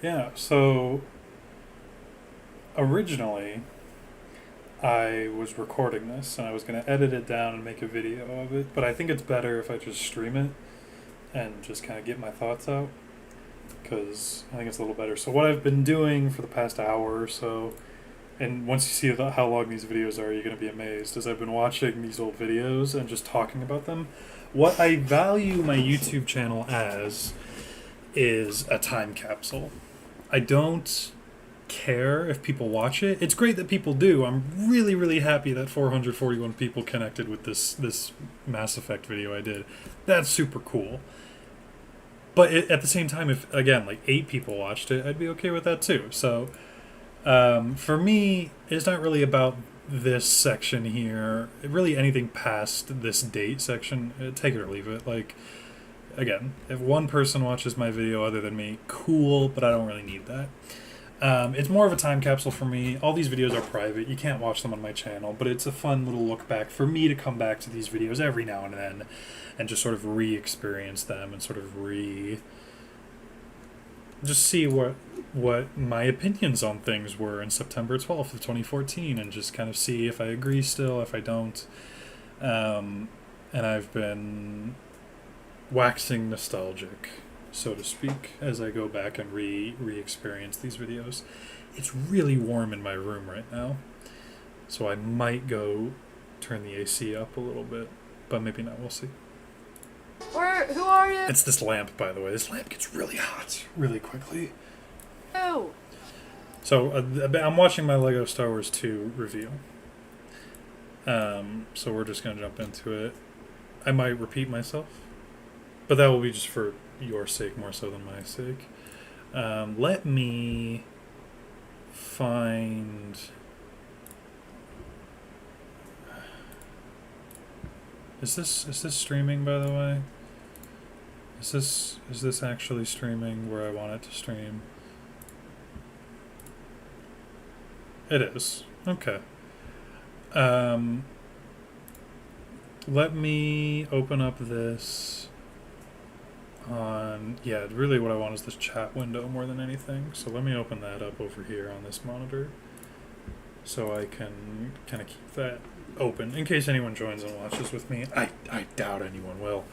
Yeah, so originally I was recording this and I was going to edit it down and make a video of it, but I think it's better if I just stream it and just kind of get my thoughts out because I think it's a little better. So, what I've been doing for the past hour or so, and once you see how long these videos are, you're going to be amazed, is I've been watching these old videos and just talking about them. What I value my YouTube channel as is a time capsule. I don't care if people watch it. It's great that people do. I'm really, really happy that 441 people connected with this Mass Effect video I did. That's super cool. But at the same time, if again like 8 people watched it, I'd be okay with that too. So for me, it's not really about this section here. Really, anything past this date section, take it or leave it. Like again, if one person watches my video other than me, cool. But I don't really need that. It's more of a time capsule for me. All these videos are private. You can't watch them on my channel, but it's a fun little look back for me to come back to these videos every now and then and just sort of re-experience them and sort of just see what my opinions on things were in September 12th of 2014 and just kind of see if I agree still, if I don't. And I've been waxing nostalgic, so to speak, as I go back and re-experience these videos. It's really warm in my room right now, so I might go turn the AC up a little bit, but maybe not. We'll see. Who are you? It's this lamp, by the way. This lamp gets really hot really quickly. Oh. So I'm watching my Lego Star Wars 2 review. So we're just gonna jump into it. I might repeat myself, but that will be just for your sake more so than my sake. Let me find. Is this streaming, by the way? Is this actually streaming where I want it to stream? It is. Okay. Let me open up this on, yeah, really what I want is this chat window more than anything. So let me open that up over here on this monitor so I can kind of keep that open in case anyone joins and watches with me. I doubt anyone will.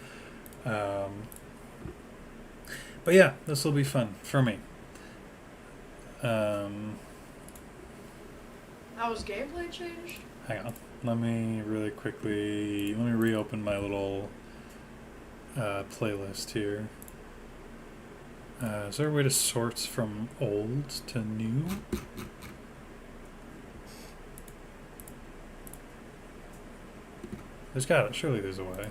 But yeah, this will be fun for me. How was gameplay changed? Hang on. Let me reopen my little playlist here. Is there a way to sort from old to new? Surely there's a way.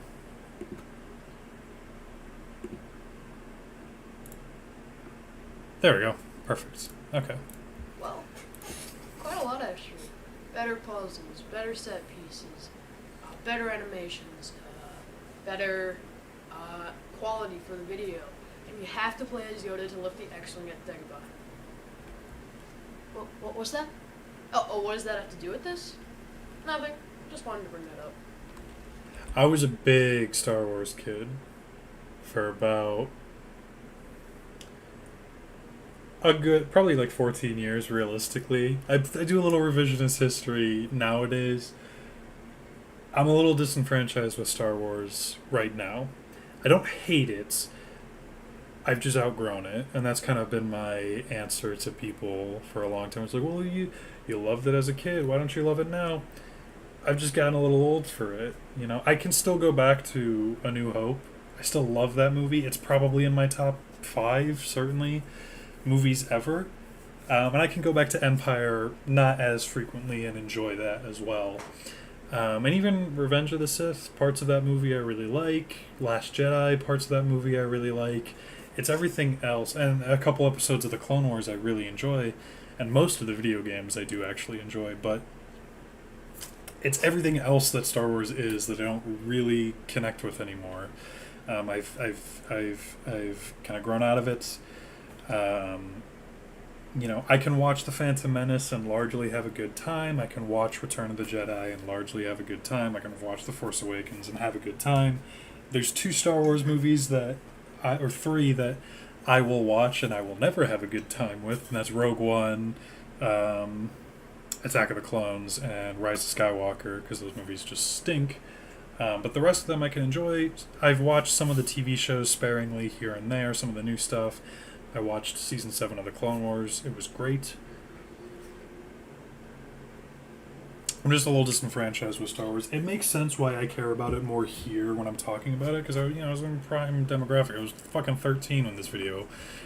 There we go. Perfect. Okay. Well, quite a lot actually. Better puzzles, better set pieces, better animations, better quality for the video. And you have to play as Yoda to lift the X-Wing at Dagobah. What's that? Oh, what does that have to do with this? Nothing. Just wanted to bring that up. I was a big Star Wars kid for about a good, probably like 14 years realistically. I do a little revisionist history nowadays. I'm a little disenfranchised with Star Wars right now. I don't hate it. I've just outgrown it, and that's kind of been my answer to people for a long time. It's like, well, you loved it as a kid. Why don't you love it now? I've just gotten a little old for it. You know, I can still go back to A New Hope. I still love that movie. It's probably in my top 5, certainly, movies ever. And I can go back to Empire not as frequently and enjoy that as well. And even Revenge of the Sith, parts of that movie I really like. Last Jedi, parts of that movie I really like. It's everything else. And a couple episodes of the Clone Wars I really enjoy. And most of the video games I do actually enjoy. But it's everything else that Star Wars is that I don't really connect with anymore. I've kind of grown out of it. You know, I can watch The Phantom Menace and largely have a good time. I can watch Return of the Jedi and largely have a good time. I can watch The Force Awakens and have a good time. There's 2 Star Wars movies or 3 that I will watch and I will never have a good time with, and that's Rogue One, Attack of the Clones, and Rise of Skywalker, because those movies just stink. But the rest of them I can enjoy. I've watched some of the TV shows sparingly here and there, some of the new stuff. I watched Season 7 of the Clone Wars. It was great. I'm just a little disenfranchised with Star Wars. It makes sense why I care about it more here when I'm talking about it, because I was in prime demographic. I was fucking 13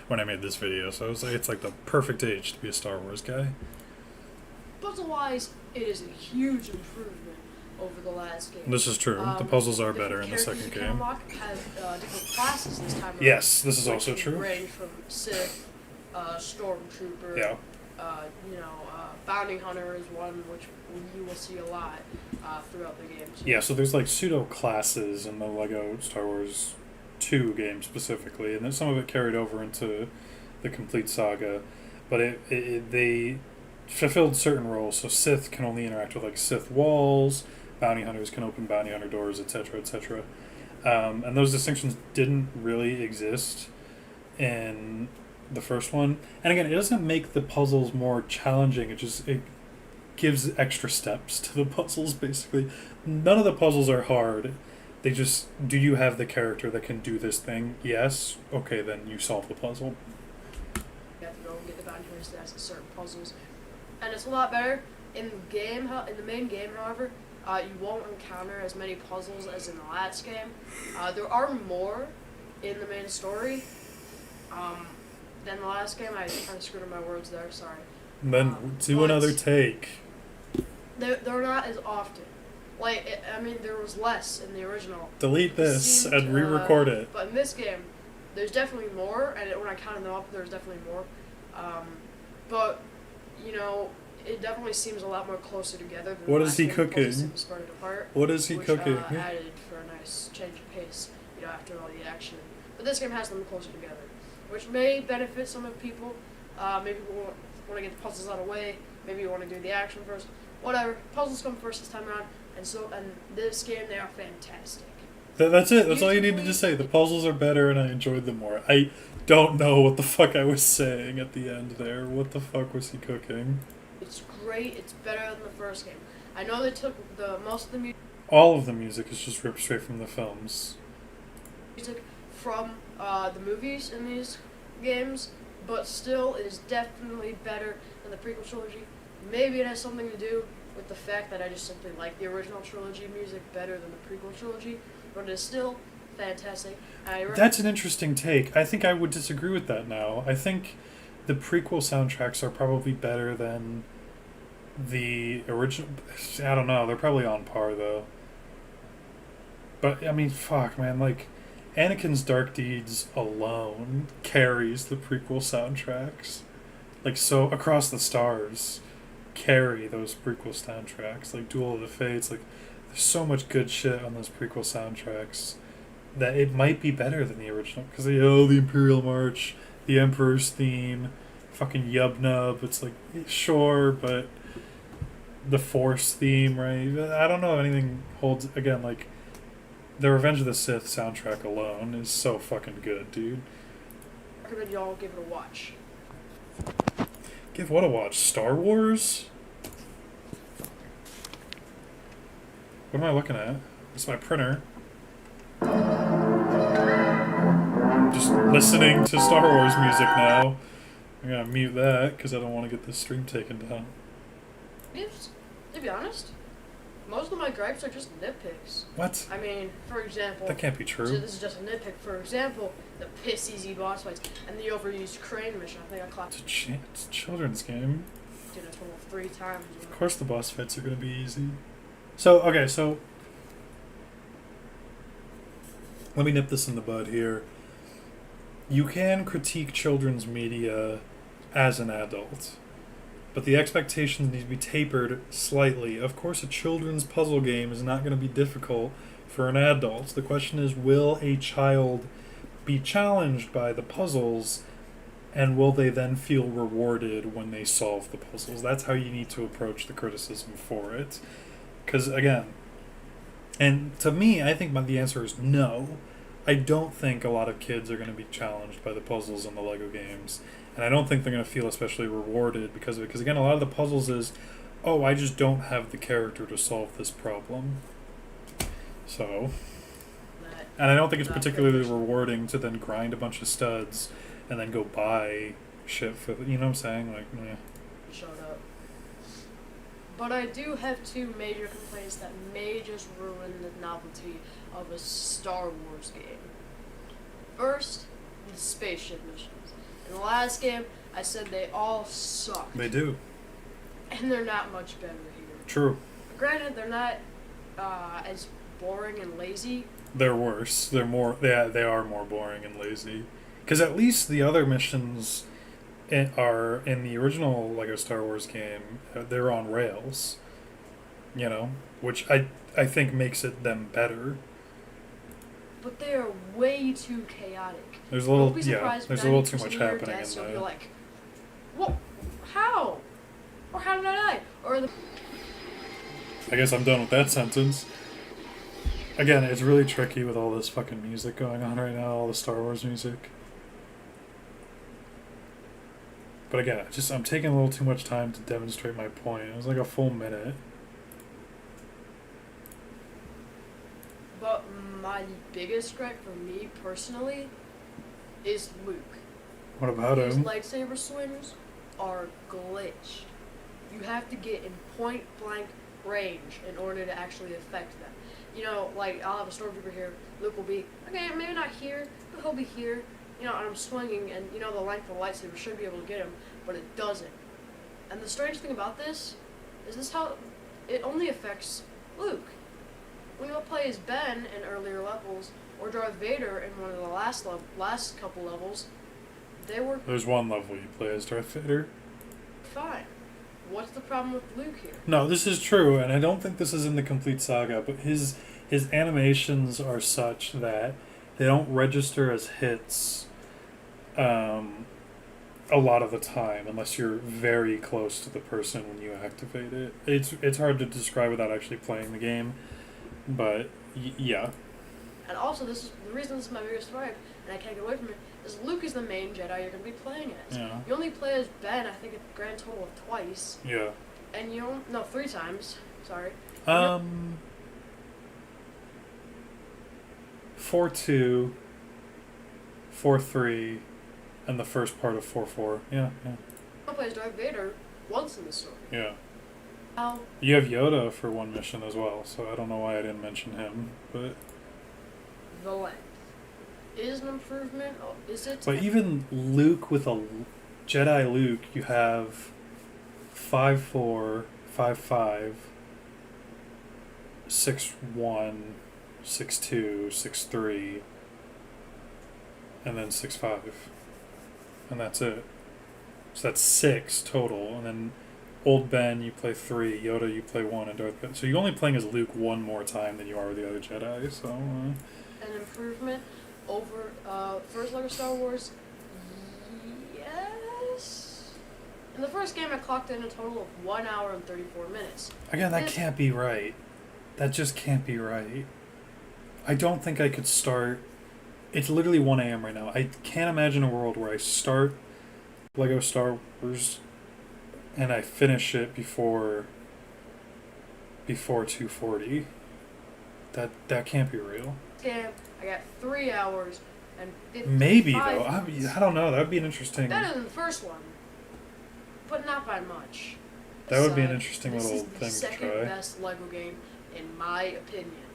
when I made this video, so it's like the perfect age to be a Star Wars guy. Puzzle-wise, it is a huge improvement over the last game. This is true. The puzzles are better in the second game. Unlock have different classes this time around. Yes, this is also true. Range from Sith, Stormtrooper. Yeah. Bounty Hunter is one which you will see a lot throughout the games. Yeah, so there's like pseudo classes in the Lego Star Wars 2 game specifically, and then some of it carried over into the complete saga, but they fulfilled certain roles. So Sith can only interact with like Sith walls, bounty hunters can open bounty hunter doors, etc., etc. And those distinctions didn't really exist in the first one. And again, it doesn't make the puzzles more challenging. It gives extra steps to the puzzles, basically. None of the puzzles are hard. They just, do you have the character that can do this thing? Yes. Okay, then you solve the puzzle. You have to go and get the bounty hunters to ask certain puzzles. And it's a lot better. In the main game, however, you won't encounter as many puzzles as in the last game. There are more in the main story than the last game. I kind of screwed up my words there, sorry. And then do another take. They're not as often. There was less in the original. Delete this and re-record it. But in this game, there's definitely more, and when I counted them up, there's definitely more. But, it definitely seems a lot more closer together. Than What is he cooking? Spread apart, what is he cooking? Added for a nice change of pace, after all the action. But this game has them closer together, which may benefit some of people. Maybe people want to get the puzzles out of the way. Maybe you want to do the action first. Whatever. Puzzles come first this time around, and this game, they are fantastic. That's it. That's all you needed to say. The puzzles are better, and I enjoyed them more. I don't know what the fuck I was saying at the end there. What the fuck was he cooking? It's great. It's better than the first game. I know they took most of the music. All of the music is just ripped straight from the films. Music from the movies in these games, but still, it is definitely better than the prequel trilogy. Maybe it has something to do with the fact that I just simply like the original trilogy music better than the prequel trilogy, but it is still fantastic. That's an interesting take. I think I would disagree with that now. I think the prequel soundtracks are probably better than the original. I don't know. They're probably on par, though. But, I mean, fuck, man. Like, Anakin's Dark Deeds alone carries the prequel soundtracks. Like, so, Across the Stars carry those prequel soundtracks. Like, Duel of the Fates. Like, there's so much good shit on those prequel soundtracks that it might be better than the original. Because, the Imperial March, the Emperor's Theme, fucking Yub Nub. It's like, sure, but the Force theme, right? I don't know if anything holds, again, like, the Revenge of the Sith soundtrack alone is so fucking good, dude. I recommend y'all give it a watch. Give what a watch? Star Wars? What am I looking at? It's my printer. I'm just listening to Star Wars music now. I'm gonna mute that because I don't want to get this stream taken down. To be honest, most of my gripes are just nitpicks. What? I mean, for example... That can't be true. So this is just a nitpick. For example, the piss-easy boss fights and the overused crane mission. I think I clapped... It's a children's game. Did it 3 times. Of course the boss fights are going to be easy. So, okay, so... Let me nip this in the bud here. You can critique children's media as an adult, but the expectations need to be tapered slightly. Of course, a children's puzzle game is not going to be difficult for an adult. The question is, will a child be challenged by the puzzles, and will they then feel rewarded when they solve the puzzles? That's how you need to approach the criticism for it. Because, again, and to me, I think the answer is no. I don't think a lot of kids are going to be challenged by the puzzles in the Lego games, and I don't think they're going to feel especially rewarded because of it. Because again, a lot of the puzzles is, oh, I just don't have the character to solve this problem. So, and I don't think it's particularly rewarding to then grind a bunch of studs and then go buy shit for, you know what I'm saying? Like, yeah. Shut up. But I do have two major complaints that may just ruin the novelty of a Star Wars game. First, the spaceship missions. In the last game, I said they all suck. They do. And they're not much better here. True. Granted, they're not as boring and lazy. They're worse. They're more. They are more boring and lazy. Because at least the other missions are in the original Lego Star Wars game. They're on rails. You know, which I think makes it them better. But they are way too chaotic. There's a little There's a little too much happening in there. there. You're like, what? How? Or how did I die? Or the. I guess I'm done with that sentence. Again, it's really tricky with all this fucking music going on right now, all the Star Wars music. But again, I'm taking a little too much time to demonstrate my point. It was like a full minute. But my biggest gripe for me personally is Luke. What about His him? lightsaber swings are glitched. You have to get in point blank range in order to actually affect them. You know, like, I'll have a stormtrooper here, Luke will be, okay, maybe not here, but he'll be here, you know, and I'm swinging, and, you know, the length of the lightsaber should be able to get him, but it doesn't. And the strange thing about this is how it only affects Luke. When you play as Ben in earlier levels, or Darth Vader in one of the last couple levels, they were... There's one level you play as Darth Vader. Fine. What's the problem with Luke here? No, this is true, and I don't think this is in the complete saga, but his animations are such that they don't register as hits a lot of the time, unless you're very close to the person when you activate it. It's hard to describe without actually playing the game, but yeah. And also, this is the reason this is my biggest gripe, and I can't get away from it, is Luke is the main Jedi you're going to be playing as. Yeah. You only play as Ben, I think, a grand total of twice. Yeah. And you don't... No, 3 times. Sorry. 4-2, 4-3, and the first part of 4-4. Yeah. You don't play as Darth Vader once in the story. Yeah. Now... You have Yoda for one mission as well, so I don't know why I didn't mention him, but... The length is an improvement. Is it? But even Luke with a Jedi Luke, you have 5-4, 5-5, 6-1, 6-2, 6-3, and then 6-5, and that's it. So that's 6 total, and then Old Ben you play 3, Yoda you play 1, and Darth Vader. So you're only playing as Luke one more time than you are with the other Jedi. So. An improvement over first Lego Star Wars. Yes. In the first game, I clocked in a total of 1 hour and 34 minutes. Again, that can't be right. That just can't be right. I don't think I could start. It's literally 1 a.m. right now. I can't imagine a world where I start Lego Star Wars and I finish it before 2:40. That can't be real. Game, I got 3 hours and 55 maybe though. I don't know. That would be an interesting. Better than the first one, but not by much. That would be an interesting this little is the thing to second try. best Lego game, in my opinion.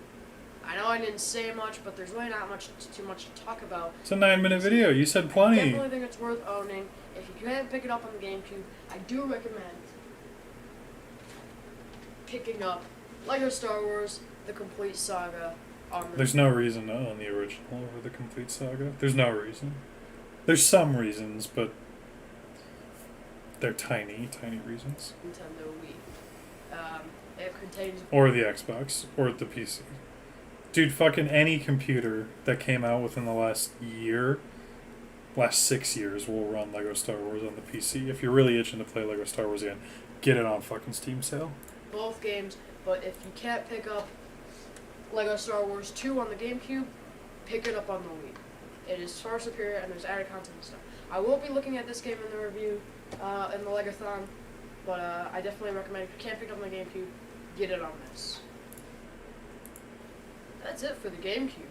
I know I didn't say much, but there's really not too much to talk about. It's a 9-minute video. You said plenty. I definitely think it's worth owning. If you can't pick it up on the GameCube, I do recommend picking up Lego Star Wars: The Complete Saga on the... There's no reason to own the original over the complete saga. There's no reason. There's some reasons, but they're tiny reasons. Nintendo Wii. It contains... Or the Xbox, or the PC. Dude, fucking any computer that came out within the last 6 years will run Lego Star Wars on the PC. If you're really itching to play Lego Star Wars again, get it on fucking Steam sale. Both games, but if you can't pick up Lego Star Wars 2 on the GameCube, pick it up on the Wii. It is far superior, and there's added content and stuff. I won't be looking at this game in the review, in the Legathon, but I definitely recommend if you can't pick it up on the GameCube, get it on this. That's it for the GameCube.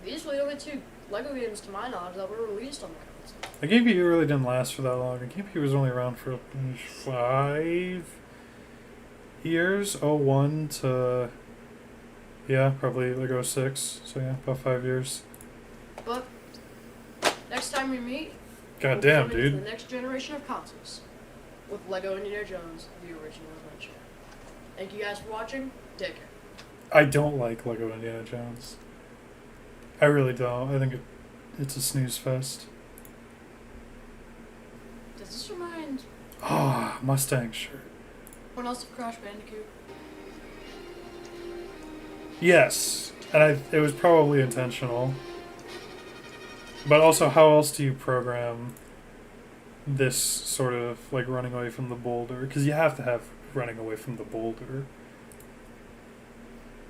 These were the only 2 LEGO games, to my knowledge, that were released on the console. The GameCube really didn't last for that long. The GameCube was only around for 5 years, 01 to, yeah, probably like 06. So yeah, about 5 years. But next time we meet, Goddamn, we'll dude. the next generation of consoles with LEGO Indiana Jones: The Original Adventure. Thank you guys for watching. Take care. I don't like Lego Indiana Jones. I really don't. I think it's a snooze fest. Does this remind Ah, Mustang shirt. anyone else of Crash Bandicoot? Yes, and it was probably intentional. But also, how else do you program this sort of like running away from the boulder? Because you have to have running away from the boulder.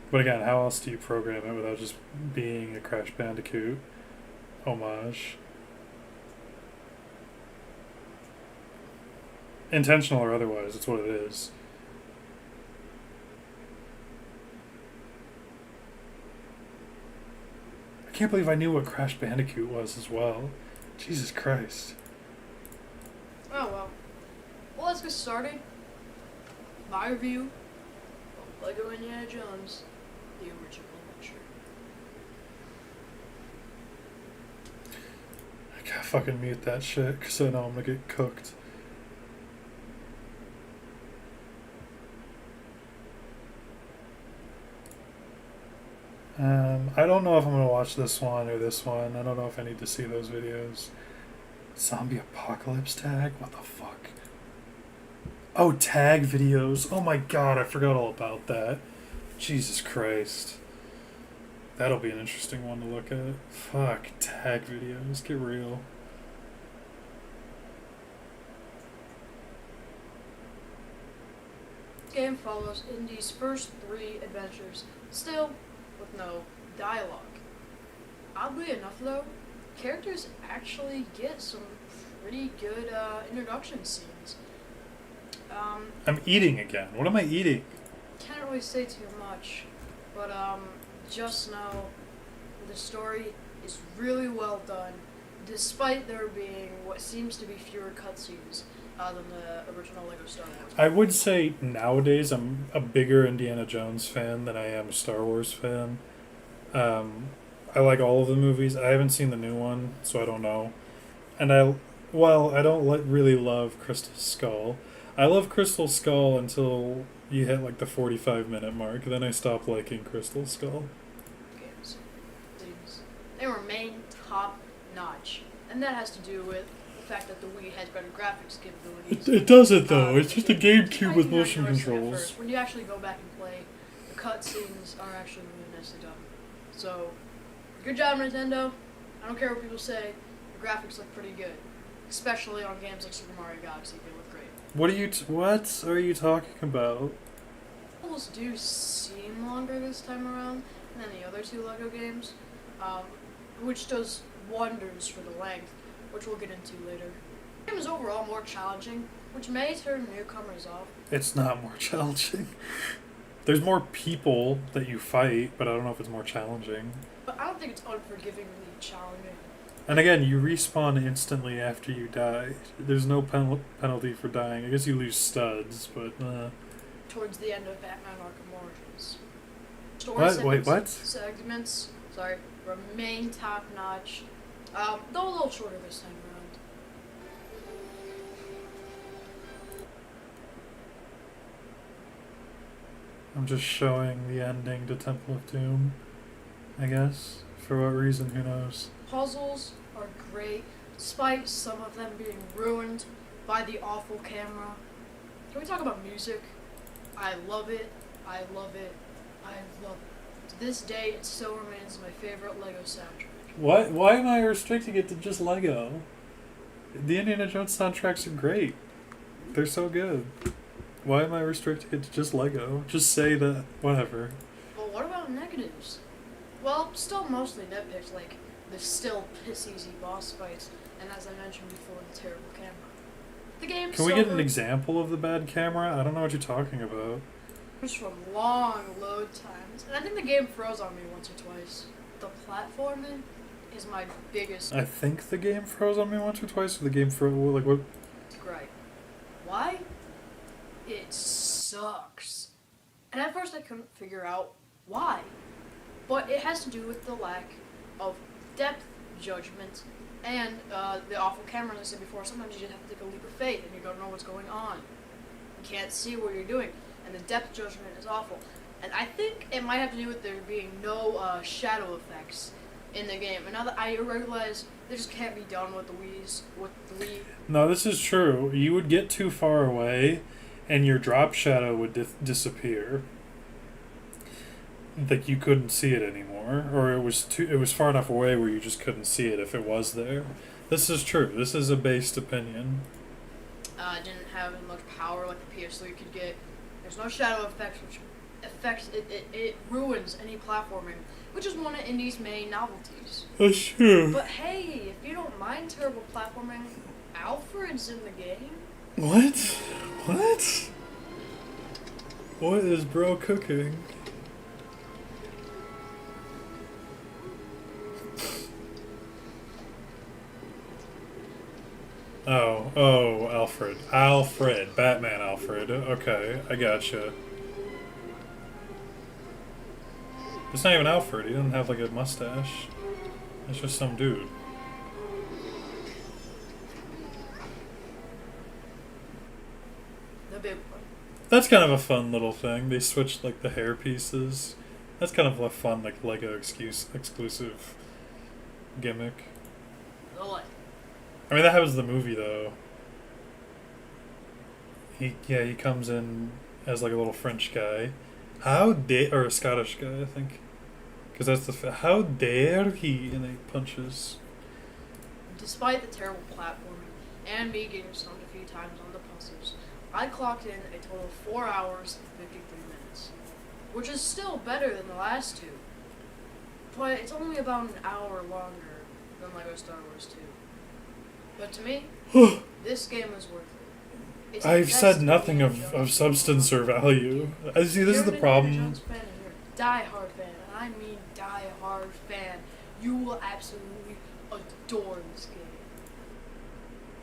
But again, how else do you program it without just being a Crash Bandicoot homage? Intentional or otherwise, it's what it is. I can't believe I knew what Crash Bandicoot was as well. Jesus Christ. Oh well. Well, let's get started. My review of LEGO Indiana Jones: The Original Adventure. I gotta fucking mute that shit because I know I'm gonna get cooked. I don't know if I'm gonna watch this one or this one. I don't know if I need to see those videos. Zombie apocalypse tag? What the fuck? Oh, tag videos. Oh my god, I forgot all about that. Jesus Christ. That'll be an interesting one to look at. Fuck, tag videos. Get real. This game follows Indy's first 3 adventures, still with no dialogue. Oddly enough, though, characters actually get some pretty good introduction scenes. I'm eating again. What am I eating? Can't really say too much, but just know the story is really well done, despite there being what seems to be fewer cutscenes than the original LEGO Star Wars. I would say nowadays I'm a bigger Indiana Jones fan than I am a Star Wars fan. I like all of the movies. I haven't seen the new one, so I don't know. And I don't really love Crystal Skull. I love Crystal Skull until you hit like the 45-minute mark. Then I stopped liking Crystal Skull. Games. They remain top notch, and that has to do with the fact that the Wii has better graphics capabilities. It doesn't though. It's just a It GameCube might with be motion interesting at controls. first. When you actually go back and play, the cutscenes are actually really nicely done. So, good job, Nintendo. I don't care what people say. The graphics look pretty good, especially on games like Super Mario Galaxy. They look great. What are you talking about? Levels do seem longer this time around than the other 2 LEGO games, which does wonders for the length, which we'll get into later. The game is overall more challenging, which may turn newcomers off. It's not more challenging. There's more people that you fight, but I don't know if it's more challenging. But I don't think it's unforgivingly challenging. And again, you respawn instantly after you die. There's no penalty for dying. I guess you lose studs, but Towards the end of Batman Arkham Origins. What? Wait, what? Segments, remain top notch. Though a little shorter this time around. I'm just showing the ending to Temple of Doom, I guess. For what reason, who knows? Puzzles are great, despite some of them being ruined by the awful camera. Can we talk about music? I love it. I love it. I love it. To this day, it still remains my favorite LEGO soundtrack. What? Why am I restricting it to just Lego? The Indiana Jones soundtracks are great. They're so good. Why am I restricting it to just Lego? Just say that, whatever. Well, what about negatives? Well, still mostly nitpicks, like the still piss easy boss fights, and as I mentioned before, the terrible camera. The game Can we get an suffered example of the bad camera? I don't know what you're talking about. from long load times, and I think the game froze on me once or twice. The platforming is my biggest I think the game froze on me once or twice. Or the game froze, like what? gripe. Why? It sucks. And at first I couldn't figure out why. But it has to do with the lack of depth judgment and the awful camera, as I said before. Sometimes you just have to take a leap of faith and you don't know what's going on. You can't see what you're doing, and the depth judgment is awful. And I think it might have to do with there being no shadow effects in the game. And now that I realize they just can't be done with the Wii. No, this is true. You would get too far away, and your drop shadow would disappear. Like you couldn't see it anymore, or it was far enough away where you just couldn't see it if it was there. This is true. This is a based opinion. Didn't have as much power like the PS3 could get. There's no shadow effects, which affects it ruins any platforming, which is one of indie's main novelties. That's true. But hey, if you don't mind terrible platforming, Alfred's in the game. What? What? What is bro cooking? Oh, Alfred, Batman Alfred. Okay, I gotcha. It's not even Alfred. He doesn't have like a mustache. It's just some dude. The big one. That's kind of a fun little thing. They switched like the hair pieces. That's kind of a fun like Lego exclusive gimmick. The light. I mean, that was the movie though. He comes in as like a little French guy. Or a Scottish guy, I think. Because that's how dare he, and he punches. Despite the terrible platforming and me getting stumped a few times on the puzzles, I clocked in a total of 4 hours and 53 minutes, which is still better than the last two. But it's only about an hour longer than LEGO Star Wars 2. But to me, this game is worth it. It's I've said nothing of substance or value. I see. This is the problem. Die-hard fan, and I mean die-hard fan. You will absolutely adore this game.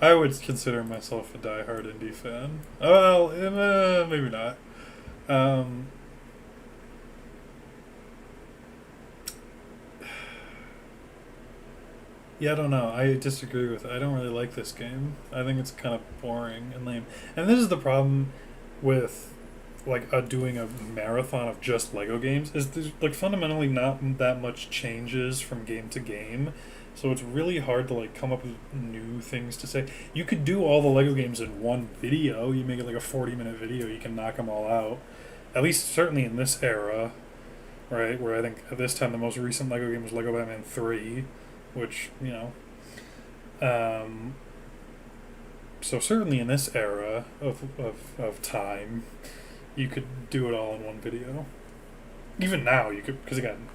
I would consider myself a die-hard indie fan. Well, maybe not. Yeah, I don't know. I disagree with it. I don't really like this game. I think it's kind of boring and lame. And this is the problem with like doing a marathon of just Lego games is there's like fundamentally not that much changes from game to game. So it's really hard to like come up with new things to say. You could do all the Lego games in one video. You make it like a 40-minute video. You can knock them all out. At least certainly in this era, right? Where I think at this time the most recent Lego game was Lego Batman 3, which, you know, so certainly in this era of time, you could do it all in one video. Even now, you could, because again,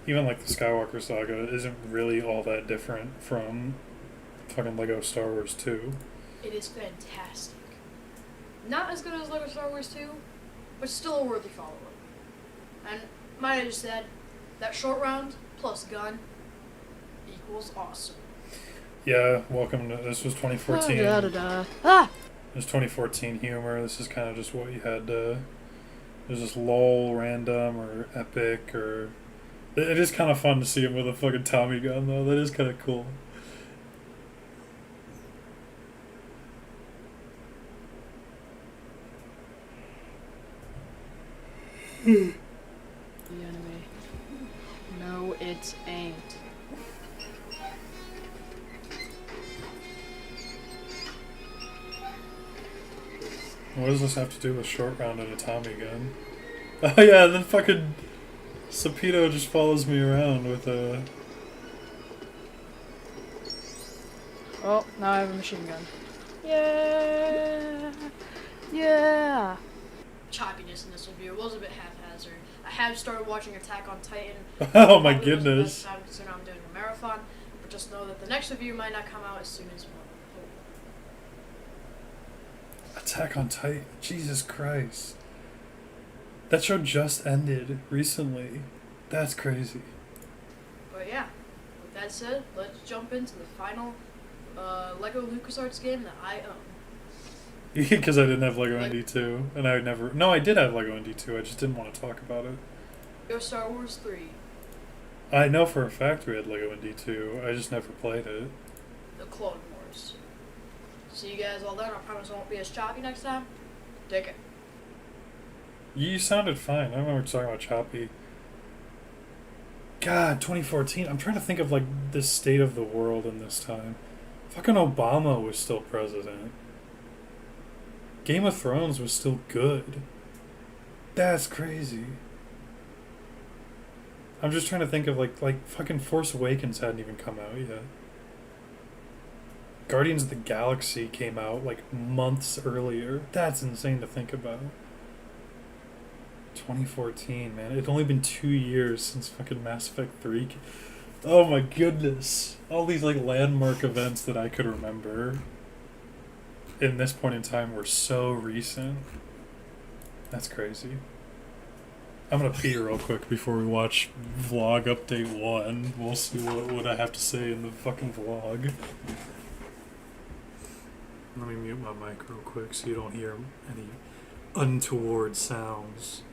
even like the Skywalker saga isn't really all that different from fucking Lego Star Wars 2. It is fantastic. Not as good as Lego Star Wars 2, but still a worthy follow-up. And might I just add, that short round plus gun equals awesome. Yeah, welcome to, this was 2014. Ah! This 2014 humor. This is kind of just what you had to, there's just lol, random, or epic, or, it is kind of fun to see him with a fucking Tommy gun, though. That is kind of cool. The enemy. No, it ain't. What does this have to do with short round and a Tommy gun? Oh yeah, and then fucking Sapito just follows me around with a... Oh, now I have a machine gun. Yeah! Yeah! Choppiness in this review was a bit haphazard. I have started watching Attack on Titan. Oh my Probably wasn't the goodness. best time considering I'm doing a marathon, but just know that the next review might not come out as soon as one. Attack on Titan. Jesus Christ. That show just ended recently. That's crazy. But yeah, with that said, let's jump into the final Lego LucasArts game that I own. Because I didn't have Lego ND2, and I never. No, I did have Lego ND2. I just didn't want to talk about it. Go Star Wars 3. I know for a fact we had Lego ND2. I just never played it. The Clone Wars. See you guys all then. I promise I won't be as choppy next time. Take it. You sounded fine. I remember talking about choppy. God, 2014. I'm trying to think of like the state of the world in this time. Fucking Obama was still president. Game of Thrones was still good. That's crazy. I'm just trying to think of like fucking Force Awakens hadn't even come out yet. Guardians of the Galaxy came out like months earlier. That's insane to think about. 2014, man. It's only been 2 years since fucking Mass Effect 3. Oh my goodness. All these like landmark events that I could remember in this point in time were so recent. That's crazy. I'm gonna pee real quick before we watch vlog update 1. We'll see what I have to say in the fucking vlog. Let me mute my mic real quick so you don't hear any untoward sounds.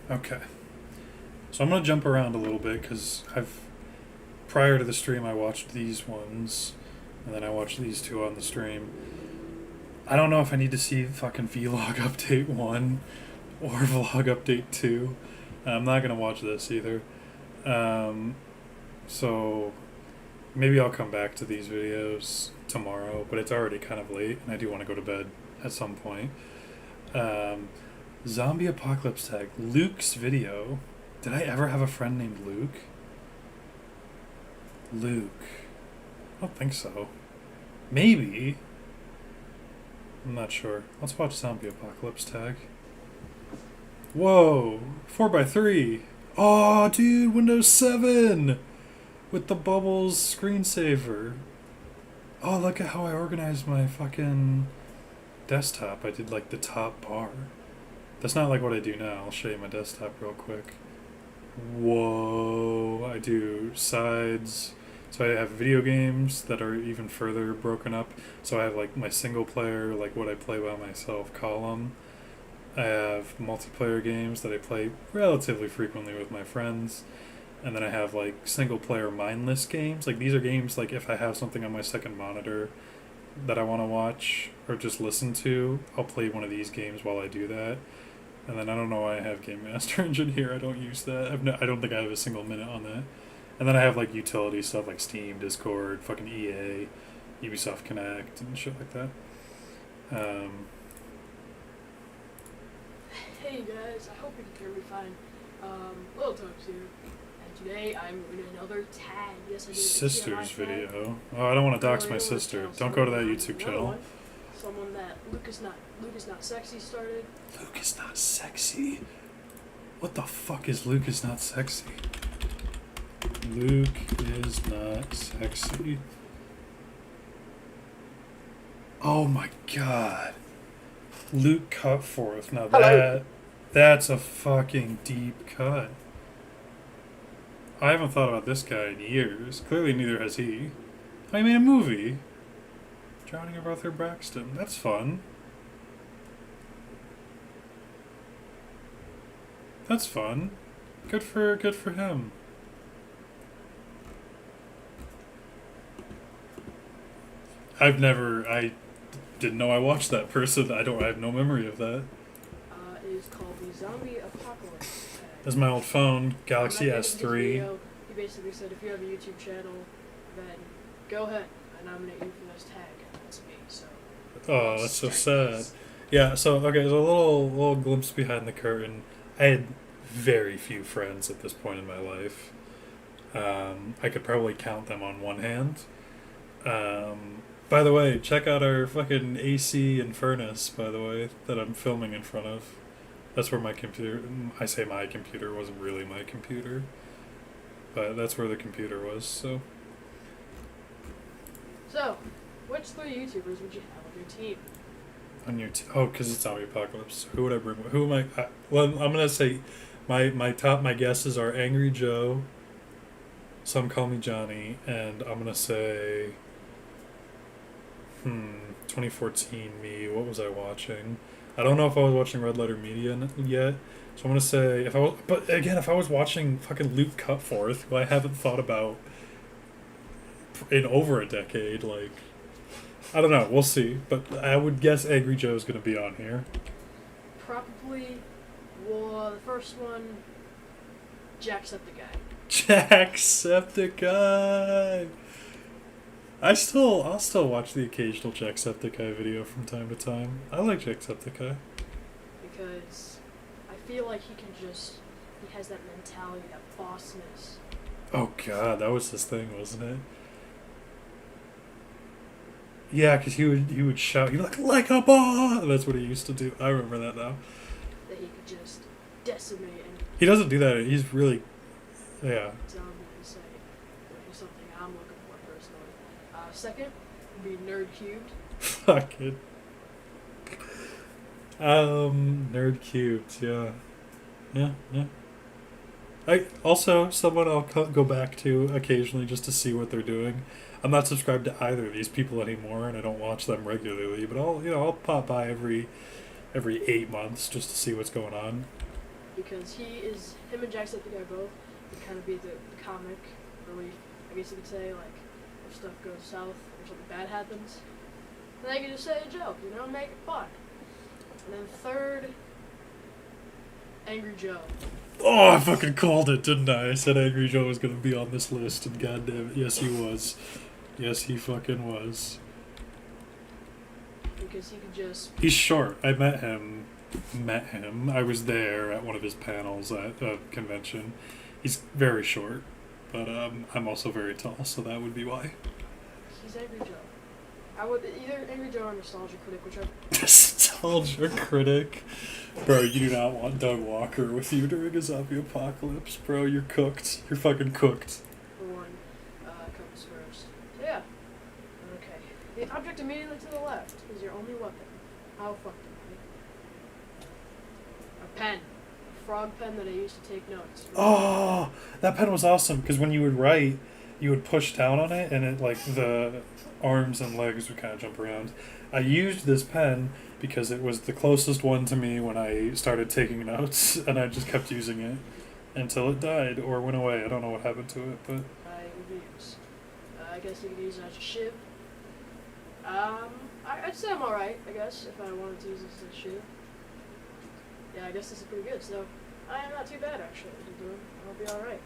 Okay. So I'm going to jump around a little bit because prior to the stream I watched these ones and then I watched these two on the stream. I don't know if I need to see fucking vlog update 1 or vlog update 2. I'm not going to watch this either. So maybe I'll come back to these videos tomorrow, but it's already kind of late and I do want to go to bed at some point. Zombie Apocalypse Tag. Luke's video. Did I ever have a friend named Luke? Luke. I don't think so. Maybe. I'm not sure. Let's watch Zombie Apocalypse Tag. Whoa. 4x3. Oh, dude. Windows 7. With the bubbles screensaver. Oh, look at how I organized my fucking desktop. I did like the top bar. That's not like what I do now. I'll show you my desktop real quick. Whoa. I do sides. So I have video games that are even further broken up. So I have like my single player, like what I play by myself column. I have multiplayer games that I play relatively frequently with my friends. And then I have like single player mindless games. Like these are games like if I have something on my second monitor that I want to watch or just listen to, I'll play one of these games while I do that. And then I don't know why I have Game Master Engine here. I don't use that. I don't think I have a single minute on that. And then I have like utility stuff like Steam, Discord, fucking EA, Ubisoft Connect, and shit like that. Hey guys, I hope you can hear me fine. Little Talks here. And today I'm doing another tag. Yes, I did. Sister's video. Oh, I don't want to dox my sister. Don't go to that YouTube channel. Someone that Luke is not sexy started. Luke is not sexy? What the fuck is Luke is not sexy? Luke is not sexy. Oh my god. Luke Cutforth. Now that's a fucking deep cut. I haven't thought about this guy in years. Clearly neither has he. I made a movie. Drowning your brother Braxton. That's fun. That's fun. Good for him. I didn't know I watched that person. I have no memory of that. It is called the Zombie Apocalypse tag. That's my old phone, Galaxy S3. Video, he basically said if you have a YouTube channel, then go ahead. I nominate you for this tag. That's me. So. Oh, that's so sad. Yeah. So okay, there's a little glimpse behind the curtain. I had very few friends at this point in my life. I could probably count them on one hand. By the way, check out our fucking AC and furnace, by the way, that I'm filming in front of. That's where my computer... I say my computer, wasn't really my computer. But that's where the computer was, so... So, which 3 YouTubers would you have on your team? On your team? Oh, because it's Zombie Apocalypse. Who would I bring? Who am I... well, I'm going to say... My guesses are Angry Joe, Some Call Me Johnny, and I'm going to say... 2014 me. What was I watching? I don't know if I was watching Red Letter Media yet. So I'm gonna say if I was watching fucking Luke Cutforth, who I haven't thought about in over a decade. Like, I don't know. We'll see. But I would guess Angry Joe's gonna be on here. Probably. Well, the first one, Jacksepticeye. Jacksepticeye. I'll still watch the occasional Jacksepticeye video from time to time. I like Jacksepticeye. Because I feel like he has that mentality, that bossness. Oh god, that was his thing, wasn't it? Yeah, because he would shout, he'd be like a boss! That's what he used to do. I remember that now. That he could just decimate and... He doesn't do that, he's really... Yeah. Something I'm looking for personally. Second would be Nerd Cubed. Fuck it. Nerd Cubed, yeah. Someone I'll go back to occasionally just to see what they're doing. I'm not subscribed to either of these people anymore, and I don't watch them regularly. But I'll pop by every 8 months just to see what's going on. Because him and Jacksepticeye both would kind of be the comic relief. I guess you could say, like, if stuff goes south or something bad happens, then they can just say a joke, make it fun. And then third, Angry Joe. Oh, I fucking called it, didn't I? I said Angry Joe was gonna be on this list, and goddamn it, yes he was. Yes, he fucking was. Because he could just... He's short. I met him. I was there at one of his panels at a convention. He's very short, but I'm also very tall, so that would be why. He's Angry Joe. I would either Angry Joe or Nostalgia Critic, whichever. Nostalgia Critic? Bro, you do not want Doug Walker with you during a zombie apocalypse. Bro, you're cooked. You're fucking cooked. The one comes first. So yeah. Okay. The object immediately to the left is your only weapon. How fucked am I? A pen. A frog pen that I used to take notes. Oh, that pen was awesome, because when you would write, you would push down on it, and it, like, the arms and legs would kind of jump around. I used this pen because it was the closest one to me when I started taking notes, and I just kept using it until it died or went away. I don't know what happened to it, but... I guess you could use it as a shiv. I'd say I'm alright, I guess, if I wanted to use this as a shiv. Yeah, I guess this is pretty good, so I am not too bad, actually. I'll be alright.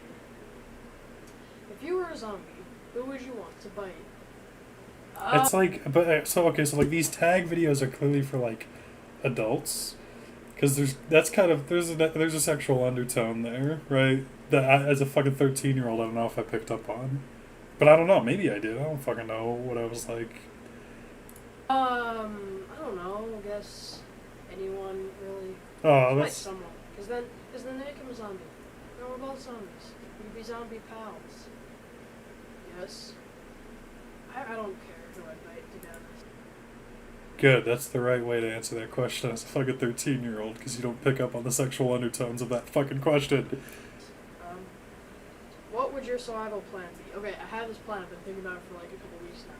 If you were a zombie, who would you want to bite? It's like, so like these tag videos are clearly for like adults, because there's a sexual undertone there, right? That as a fucking 13-year-old, I don't know if I picked up on, but I don't know, maybe I did. I don't fucking know what I was like. I don't know. I guess anyone really. Oh, Like that's someone, because then they become a zombie. No, we're both zombies. We could be zombie pals. Yes. I don't care who I fight, to be honest. Good, that's the right way to answer that question as a fucking 13-year-old, because you don't pick up on the sexual undertones of that fucking question. What would your survival plan be? Okay, I have this plan. I've been thinking about it for like a couple weeks now.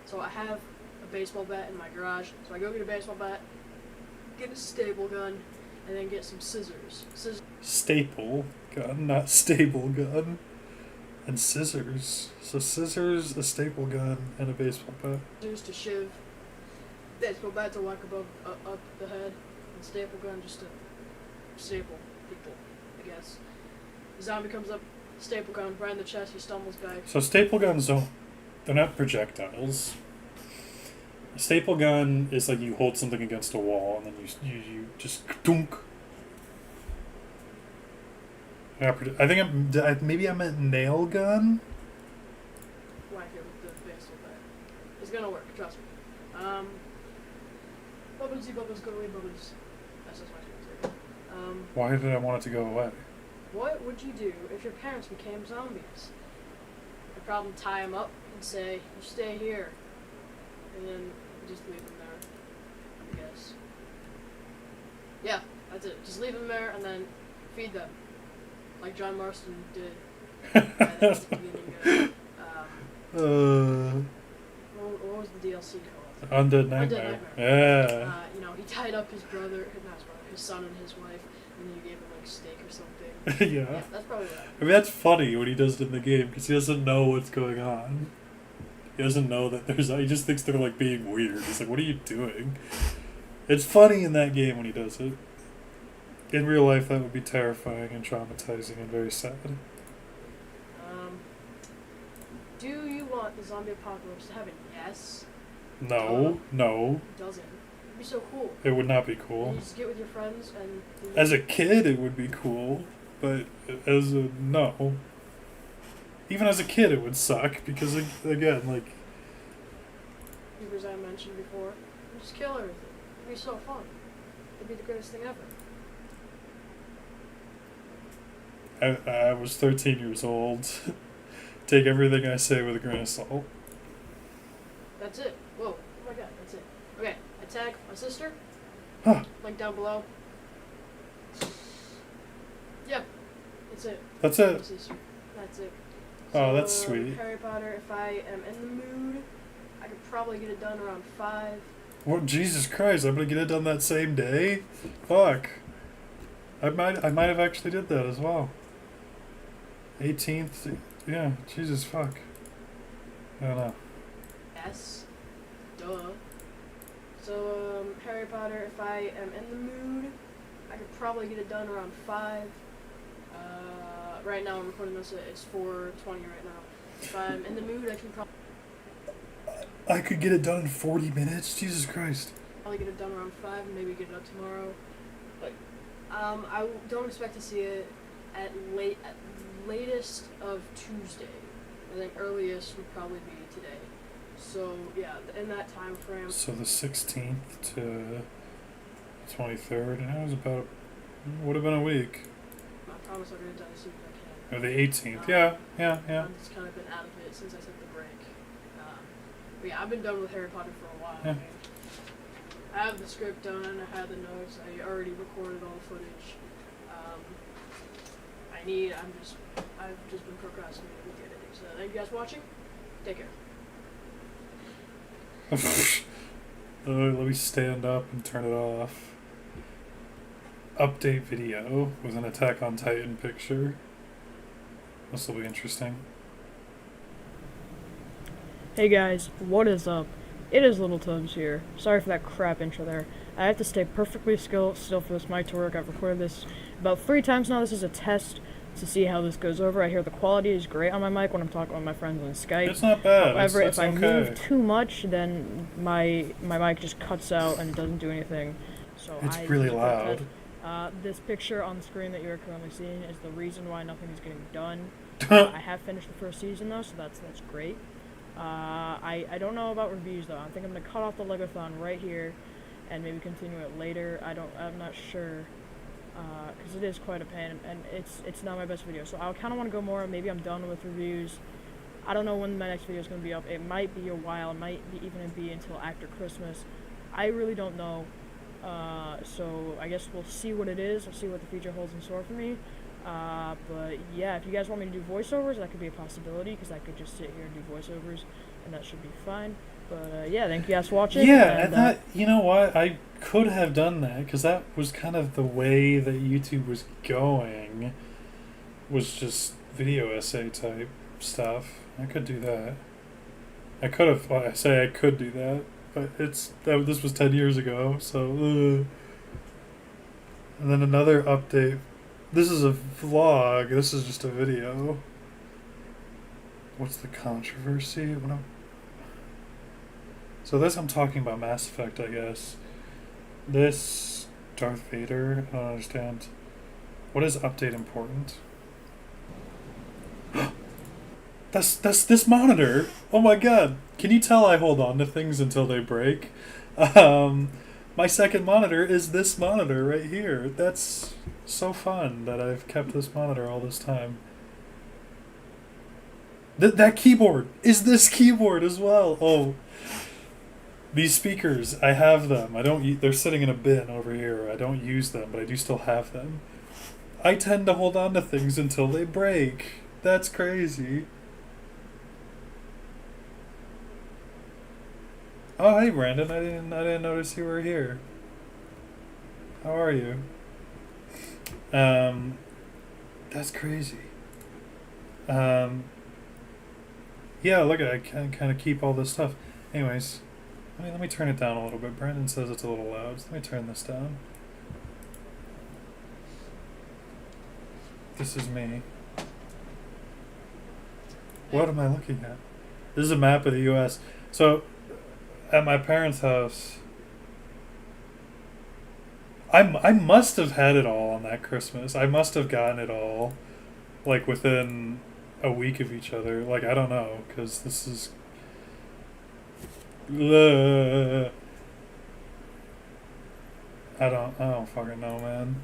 So I have a baseball bat in my garage. So I go get a baseball bat, get a staple gun, and then get some scissors. Staple gun, not stable gun. And scissors. So scissors, a staple gun, and a baseball bat. Scissors to shiv. Baseball bat to whack above up the head. And staple gun just to staple people, I guess. The zombie comes up, staple gun right in the chest, he stumbles back. So staple guns they're not projectiles. A staple gun is like you hold something against a wall and then you just dunk. I think maybe I meant nail gun. Whack it with the baseball bat. It's gonna work, trust me. Bubbles, bubbles, go away, bubbles. That's just my favorite. Why did I want it to go away? What would you do if your parents became zombies? I'd probably tie them up and say, you stay here. And then just leave them there, I guess. Yeah, that's it. Just leave them there and then feed them. Like John Marston did at the beginning of, what was the DLC called? Undead Nightmare. Yeah. He tied up his son and his wife, and then you gave him like steak or something. Yeah. That's probably what I mean, that's funny when he does it in the game because he doesn't know what's going on. He doesn't know that he just thinks they're like being weird. He's like, what are you doing? It's funny in that game when he does it. In real life, that would be terrifying and traumatizing and very sad. Do you want the zombie apocalypse to happen? Yes. No. It doesn't. It'd be so cool. It would not be cool. You just get with your friends and... As a kid, it would be cool, but no. Even as a kid, it would suck because, again, like... As I mentioned before, you just kill everything. It'd be so fun. It'd be the greatest thing ever. I was 13 years old. Take everything I say with a grain of salt. That's it. Whoa. Oh my god, that's it. Okay, attack my sister. Huh. Link down below. Yep. That's it. That's it. My sister. That's it. Oh, that's sweet. Harry Potter, if I am in the mood, I could probably get it done around 5. What? Jesus Christ, I'm gonna get it done that same day? Fuck. I might have actually did that as well. 18th, yeah, Jesus fuck. I don't know. S. Duh. So, Harry Potter, if I am in the mood, I could probably get it done around 5. Right now I'm recording this, it's 4:20 right now. If I'm in the mood, I can I could get it done in 40 minutes? Jesus Christ. probably get it done around 5 and maybe get it up tomorrow. But, I don't expect to see it at latest of Tuesday. I think earliest would probably be today. So yeah, in that time frame. So the 16th to 23rd, and that was about would have been a week. I promise I'll get it done as soon as I can. Or the 18th, yeah. I've just kind of been out of it since I took the break. But yeah, I've been done with Harry Potter for a while. Yeah. I have the script done. I have the notes. I already recorded all the footage. I've just been procrastinating with the editing. So thank you guys for watching. Take care. Let me stand up and turn it off. Update video with an Attack on Titan picture. This will be interesting. Hey guys, what is up? It is Little Tubbs here. Sorry for that crap intro there. I have to stay perfectly still for this mic to work. I've recorded this about 3 times now. This is a test to see how this goes over. I hear the quality is great on my mic when I'm talking with my friends on Skype. It's not bad. However, it's if I okay. move too much, then my mic just cuts out and it doesn't do anything. So It's really loud. This picture on the screen that you're currently seeing is the reason why nothing is getting done. I have finished the first season though, so that's great. I don't know about reviews though. I think I'm gonna cut off the Legothon right here and maybe continue it later. I'm not sure. because it is quite a pain, and it's not my best video. So I kind of want to go more. Maybe I'm done with reviews. I don't know when my next video is going to be up. It might be a while. It might even be until after Christmas. I really don't know. So I guess we'll see what it is. We'll see what the future holds in store for me. But yeah, if you guys want me to do voiceovers, that could be a possibility, because I could just sit here and do voiceovers, and that should be fine. But yeah, thank you guys for watching. Yeah, and, I thought, you know what, I could have done that, because that was kind of the way that YouTube was going, was just video essay type stuff. I could do that. I could have, well, I say I could do that, but this was 10 years ago, so, And then another update. This is a vlog, this is just a video. What's the controversy? So this, I'm talking about Mass Effect, I guess. This Darth Vader, I don't understand. What is update important? That's this monitor. Oh my god. Can you tell I hold on to things until they break? My second monitor is this monitor right here. That's so fun that I've kept this monitor all this time. That keyboard is this keyboard as well. Oh. These speakers, I have them. They're sitting in a bin over here. I don't use them, but I do still have them. I tend to hold on to things until they break. That's crazy. Oh, hey Brandon. I didn't notice you were here. How are you? That's crazy. Yeah, look, I can kind of keep all this stuff. Anyways, let me turn it down a little bit. Brandon says it's a little loud, so let me turn this down. This is me. What am I looking at? This is a map of the U.S. So, at my parents' house, I must have had it all on that Christmas. I must have gotten it all, like, within a week of each other. Like, I don't know, because this is... I don't fucking know, man.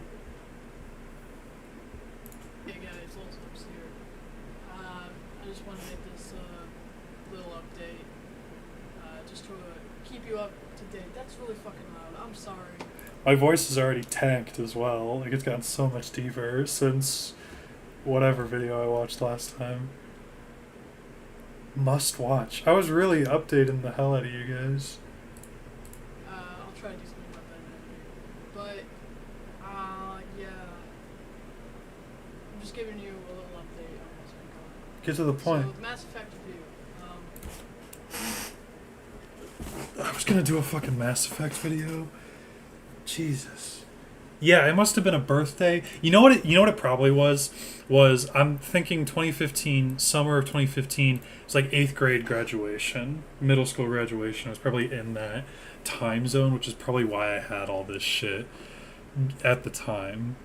Hey guys, Ultimate's here. I just want to make this little update, just to keep you up to date. That's really fucking loud. I'm sorry. My voice is already tanked as well. Like, it's gotten so much deeper since whatever video I watched last time. Must watch. I was really updating the hell out of you guys. I'll try to do something about that in a minute. But, yeah. I'm just giving you a little update on what's been going on. Get to the point. So, the Mass Effect review. I was gonna do a fucking Mass Effect video. Jesus. Yeah, it must have been a birthday. You know what it probably was I'm thinking 2015, summer of 2015. It's like 8th grade graduation, middle school graduation. I was probably in that time zone, which is probably why I had all this shit at the time.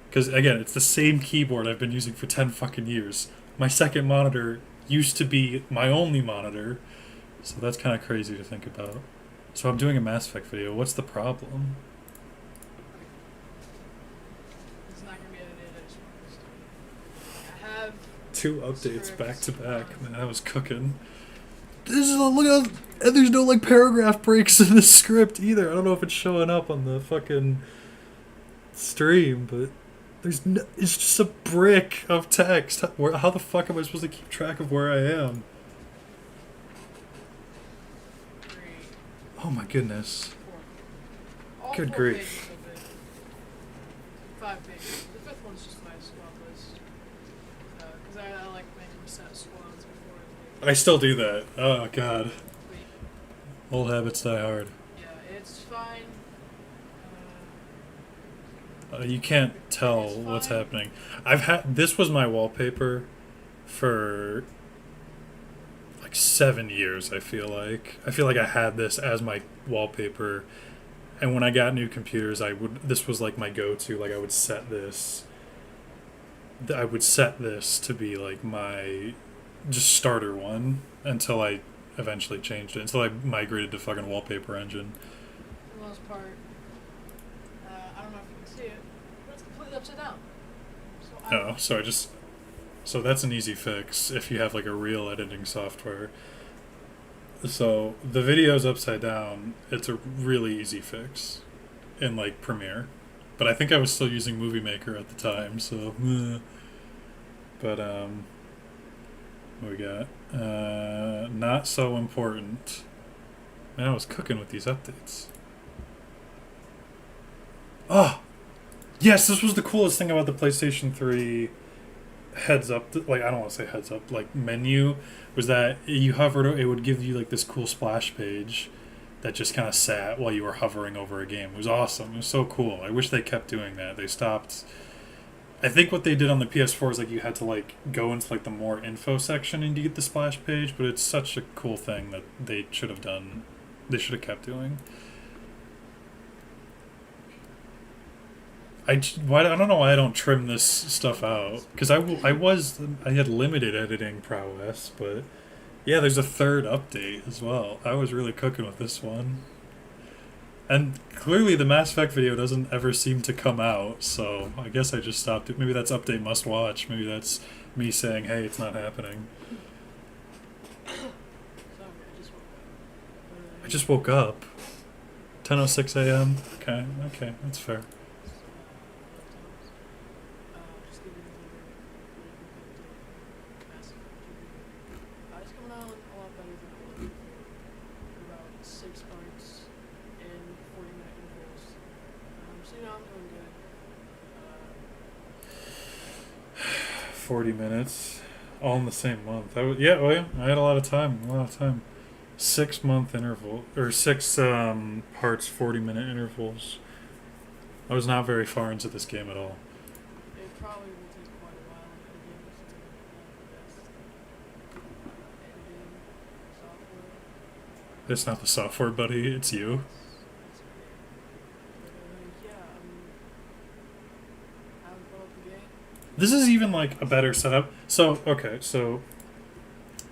Because again, it's the same keyboard I've been using for 10 fucking years. My second monitor used to be my only monitor, so that's kind of crazy to think about. So I'm doing a Mass Effect video. What's the problem? Two updates back to back. Man, I was cooking. This is look at, and there's no like paragraph breaks in the script either. I don't know if it's showing up on the fucking stream, but it's just a brick of text. How the fuck am I supposed to keep track of where I am? Oh my goodness. Good grief. 5 pages. The 5th one's just my squad list. Because I like making set squads before I still do that. Oh god. Old habits die hard. Yeah, it's fine. You can't tell what's happening. This was my wallpaper for like 7 years. I feel like I had this as my wallpaper, and when I got new computers, this was like my go-to. Like I would set this to be like my just starter one until I eventually changed it, until I migrated to fucking Wallpaper Engine. For the most part, I don't know if you can see it, but it's completely upside down. So so that's an easy fix if you have like a real editing software. So the video's upside down. It's a really easy fix in like Premiere, but I think I was still using Movie Maker at the time. So, but what we got? Not so important. Man, I was cooking with these updates. Oh, yes, this was the coolest thing about the PlayStation 3 heads up, like I don't want to say heads up, like menu, was that you hovered, it would give you like this cool splash page that just kind of sat while you were hovering over a game. It was awesome. It was so cool. I wish they kept doing that. They stopped. I think what they did on the PS4 is like you had to like go into like the more info section and you get the splash page, but it's such a cool thing that they should have done. They should have kept doing. I don't know why I don't trim this stuff out, because I had limited editing prowess, but yeah, there's a third update as well. I was really cooking with this one, and clearly the Mass Effect video doesn't ever seem to come out, so I guess I just stopped it. Maybe that's update must watch. Maybe that's me saying, hey, it's not happening. I just woke up. 10:06 a.m. Okay, that's fair. So, I'm doing good. 40 minutes, all in the same month. I had a lot of time. 6 month interval, or 6 parts, 40-minute intervals. I was not very far into this game at all. It probably will take quite a while. Again, this is the best editing software. It's not the software, buddy. It's you. This is even like a better setup. So, okay, so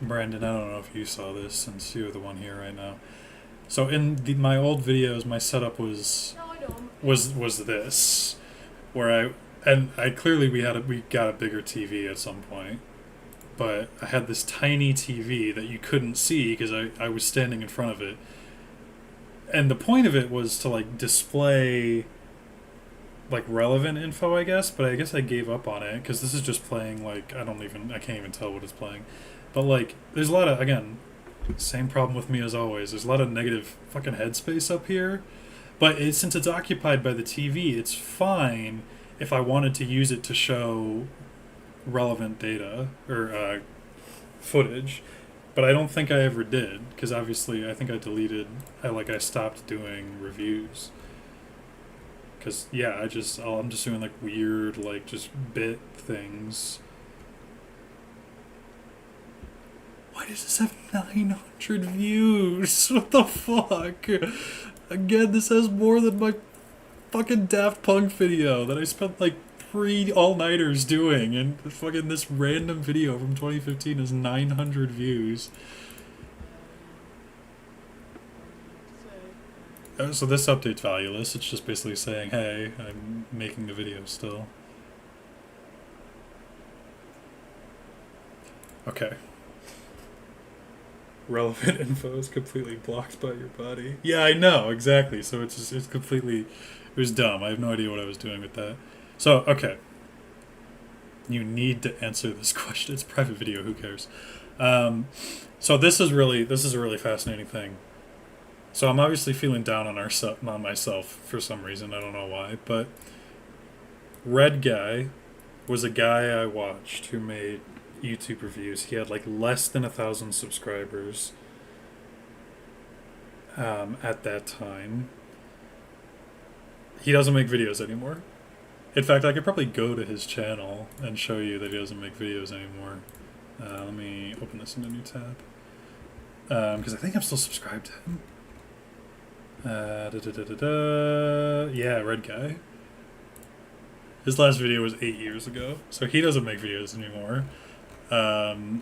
Brandon, I don't know if you saw this since you're the one here right now. So in my old videos, my setup was this, where I clearly we got a bigger TV at some point, but I had this tiny TV that you couldn't see because I was standing in front of it, and the point of it was to like display like relevant info, I guess, but I guess I gave up on it because this is just playing like I can't even tell what it's playing. But like there's a lot of, again, same problem with me as always, there's a lot of negative fucking headspace up here, but since it's occupied by the TV, it's fine if I wanted to use it to show relevant data or footage, but I don't think I ever did because obviously I think I stopped doing reviews. Because, yeah, I'm just doing, like, weird, like, just bit things. Why does this have 900 views? What the fuck? Again, this has more than my fucking Daft Punk video that I spent, like, 3 all-nighters doing. And fucking this random video from 2015 has 900 views. So this update's valueless. It's just basically saying, hey, I'm making the video still. Okay. Relevant info is completely blocked by your body. Yeah, I know, exactly. So it was dumb. I have no idea what I was doing with that. So, okay. You need to answer this question. It's a private video, who cares? So this is a really fascinating thing. So I'm obviously feeling down on myself for some reason. I don't know why. But Red Guy was a guy I watched who made YouTube reviews. He had like less than 1,000 subscribers at that time. He doesn't make videos anymore. In fact, I could probably go to his channel and show you that he doesn't make videos anymore. Let me open this in a new tab. Because I think I'm still subscribed to him. Yeah, Red Guy. His last video was 8 years ago, so he doesn't make videos anymore. I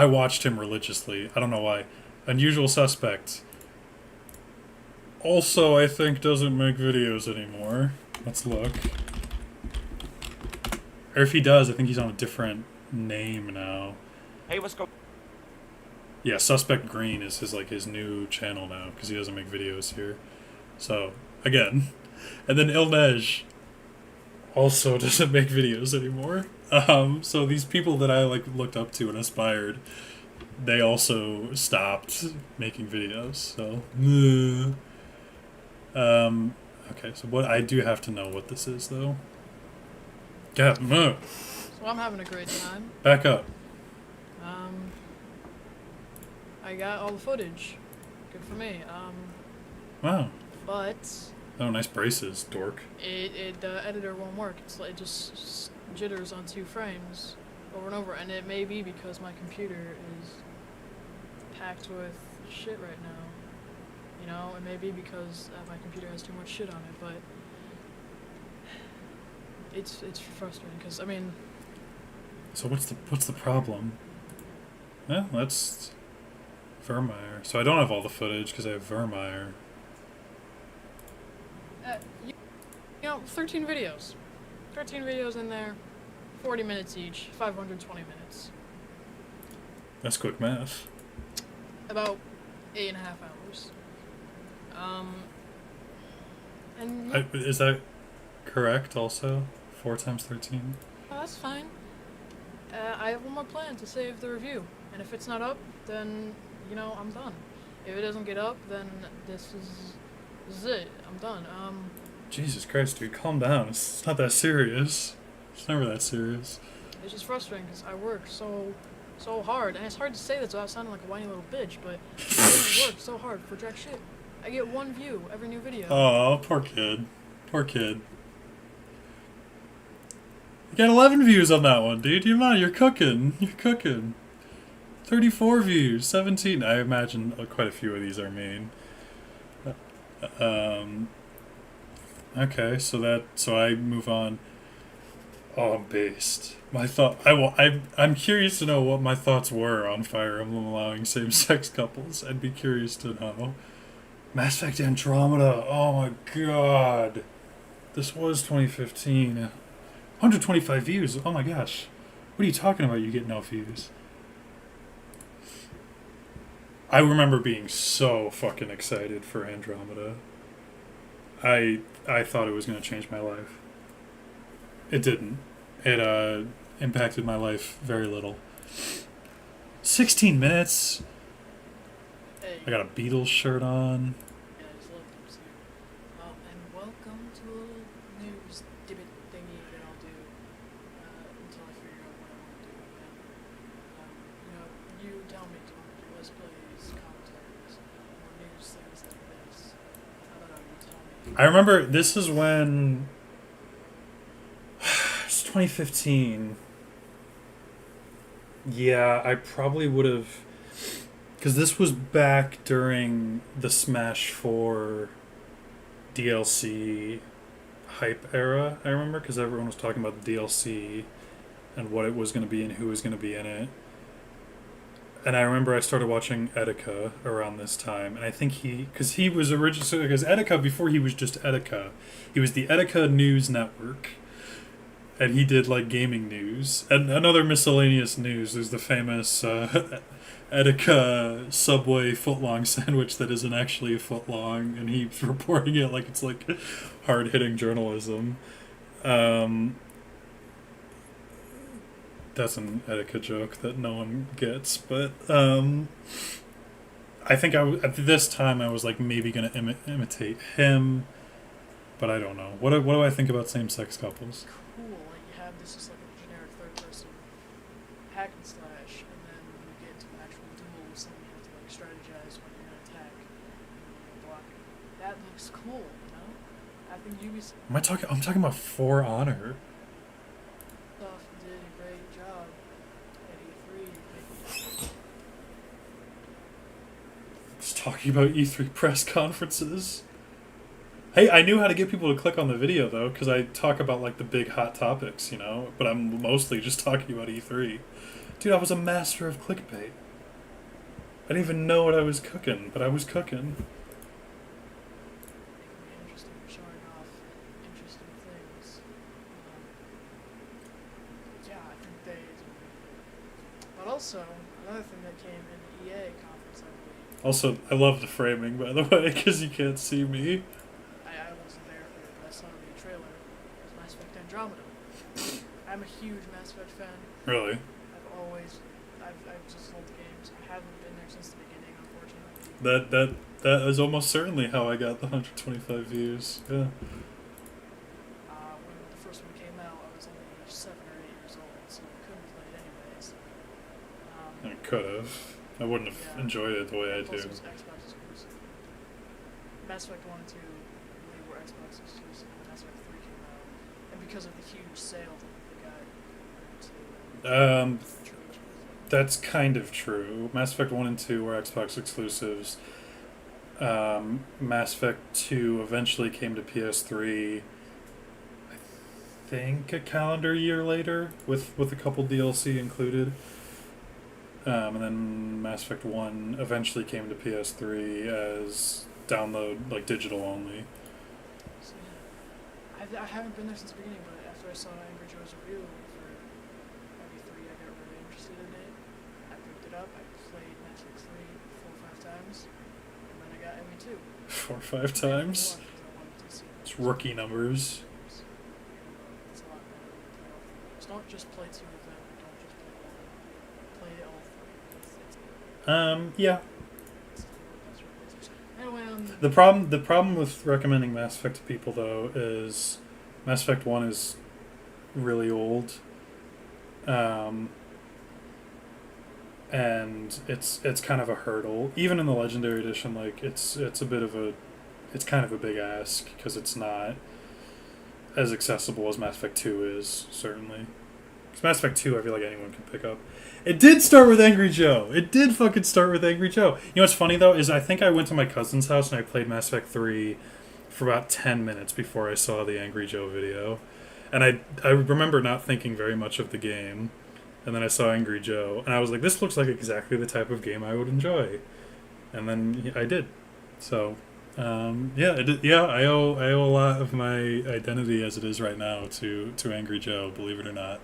watched him religiously. I don't know why. Unusual Suspect. Also, I think doesn't make videos anymore. Let's look. Or if he does, I think he's on a different name now. Hey, what's going? Yeah, Suspect Green is his new channel now because he doesn't make videos here. So again, and then Ilnej also doesn't make videos anymore. So these people that I like looked up to and aspired, they also stopped making videos. So, okay. So what I do have to know what this is though. Get move. So I'm having a great time. Back up. I got all the footage. Good for me. Wow. But Oh, nice braces, dork. the editor won't work. It just jitters on 2 frames over and over, and it may be because my computer is packed with shit right now. You know, it may be because my computer has too much shit on it, but it's frustrating because I mean. So what's the problem? Yeah, that's Vermeer. So I don't have all the footage because I have Vermeer. You know, 13 videos. 13 videos in there, 40 minutes each, 520 minutes. That's quick math. About 8.5 hours. And Is that correct also? 4 times 13? well, that's fine. I have one more plan to save the review, and if it's not up, then, you know, I'm done. If it doesn't get up, then this is it. I'm done. Jesus Christ, dude, calm down. It's not that serious. It's never that serious. It's just frustrating because I work so hard, and it's hard to say this without sounding like a whiny little bitch, but I really work so hard for jack shit. I get 1 view every new video. Oh, poor kid. Poor kid. You got 11 views on that one, dude. You're cooking. You're cooking. 34 views, 17. I imagine quite a few of these are mean. Okay, so I move on. Oh, I'm based. I'm curious to know what my thoughts were on Fire Emblem allowing same-sex couples. I'd be curious to know. Mass Effect Andromeda. Oh my god. This was 2015. 125 views. Oh my gosh. What are you talking about? You get no views. I remember being so fucking excited for Andromeda. I thought it was going to change my life. It didn't. It impacted my life very little. 16 minutes. Hey. I got a Beatles shirt on. Yeah, I just love them too. And welcome to a little news dibbit thingy that I'll do until I figure out what I want to do again. You know, you tell me, do you want to do Let's Plays, commentaries, more news things like this? I don't know, you tell me. I remember this is when... It's 2015. Yeah, I probably would have... Because this was back during the Smash 4 DLC hype era, I remember, because everyone was talking about the DLC and what it was going to be and who was going to be in it. And I remember I started watching Etika around this time, and I think because he was originally, because Etika, before he was just Etika, he was the Etika News Network, and he did like gaming news and another miscellaneous news. There's the famous Etika Subway footlong sandwich that isn't actually a foot long, and he's reporting it like it's like hard-hitting journalism. That's an Etika joke that no one gets, but I think at this time I was like maybe gonna imitate him, but I don't know. What do I think about same-sex couples? Cool, like you have this as like a generic third-person hack and slash, and then when you get into an actual duel with someone, you have to like strategize when you're gonna attack and when you're gonna block it. That looks cool, you know? I think Ubisoft I'm talking about For Honor. did a great job at E3. Just talking about E3 press conferences. Hey, I knew how to get people to click on the video though, because I talk about like the big hot topics, you know. But I'm mostly just talking about E3. Dude, I was a master of clickbait. I didn't even know what I was cooking, but I was cooking. Interesting, showing off interesting But also, another thing that came in the EA conference, I believe. Also, I love the framing, by the way, because you can't see me. I wasn't there for it, but I saw the trailer. It was Mass Effect Andromeda. I'm a huge Mass Effect fan. Really? I've just loved the games. I haven't been there since the beginning, unfortunately. That is almost certainly how I got the 125 views. Yeah. When the first one came out, I was only 7 or 8 years old, so I couldn't play it anyways. I could have. I wouldn't have enjoyed it the way I Plus do. it was Xbox exclusive. Mass Effect 1 and 2, I believe, were Xbox exclusive when Mass Effect 3 came out. And because of the huge sale that they got to That's kind of true. Mass Effect 1 and 2 were Xbox exclusives. Mass Effect 2 eventually came to PS3, I think a calendar year later, with a couple DLC included. And then Mass Effect 1 eventually came to PS3 as download, like digital only. So, yeah. I haven't been there since the beginning, but after I saw Angry Joe's review for ME3, I got really interested in it. I picked it up, I played Mass Effect 3 4 or 5 times, and then I got ME2. 4 or 5 times. Because I wanted to see It's rookie numbers. It's a lot better to play all 3 games. Don't just play 2 of them, don't just play 1. Play all 3. Yeah. Anyway, The problem with recommending Mass Effect to people though is Mass Effect 1 is really old. And it's kind of a hurdle. Even in the Legendary Edition, like it's kind of a big ask because it's not as accessible as Mass Effect 2 is, certainly. Because Mass Effect 2, I feel like anyone can pick up. It did start with Angry Joe. It did fucking start with Angry Joe. You know what's funny, though, is I think I went to my cousin's house and I played Mass Effect 3 for about 10 minutes before I saw the Angry Joe video. And I remember not thinking very much of the game. And then I saw Angry Joe, and I was like, this looks like exactly the type of game I would enjoy. And then I did. So, I owe a lot of my identity as it is right now to Angry Joe, believe it or not.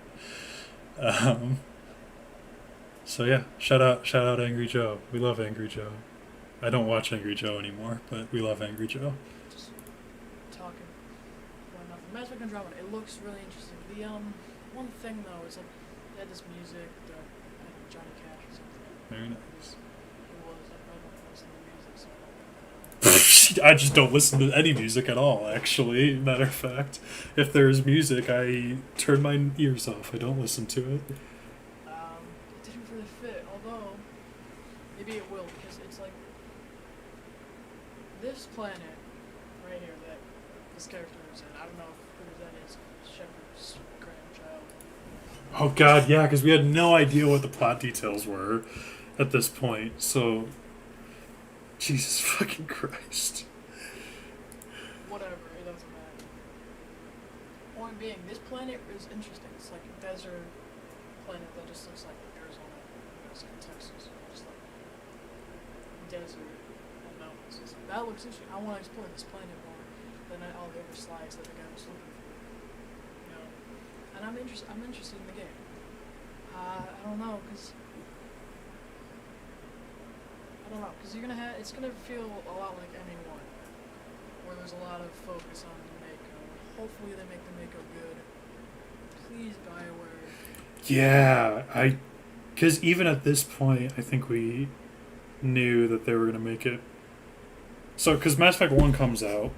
So yeah, shout out Angry Joe. We love Angry Joe. I don't watch Angry Joe anymore, but we love Angry Joe. just talking. Going off of Mass Effect Andromeda, it looks really interesting. The one thing though is like they had this music, I think Johnny Cash or something. Very nice. Who was I don't listen to music, so I just don't listen to any music at all, actually. Matter of fact, if there's music, I turn my ears off. I don't listen to it. it didn't really fit. Although maybe it will because it's like this planet right here that this character is in. I don't know who that is. Shepard's grandchild. Oh god, yeah, because we had no idea what the plot details were at this point, so... Jesus fucking Christ. Whatever, it doesn't matter. Point being, this planet is interesting. It's like a desert planet that just looks like Arizona, it's like Texas, just like desert and mountains. That looks interesting. I want to explore this planet more than all the other slides that the guy was looking for. You know, and I'm interested in the game. I don't know, cause you're gonna have, it's gonna feel a lot like ME1, where there's a lot of focus on the Mako. Hopefully they make the Mako good. Please, BioWare. Yeah, because even at this point, I think we knew that they were going to make it. So, because Mass Effect 1 comes out,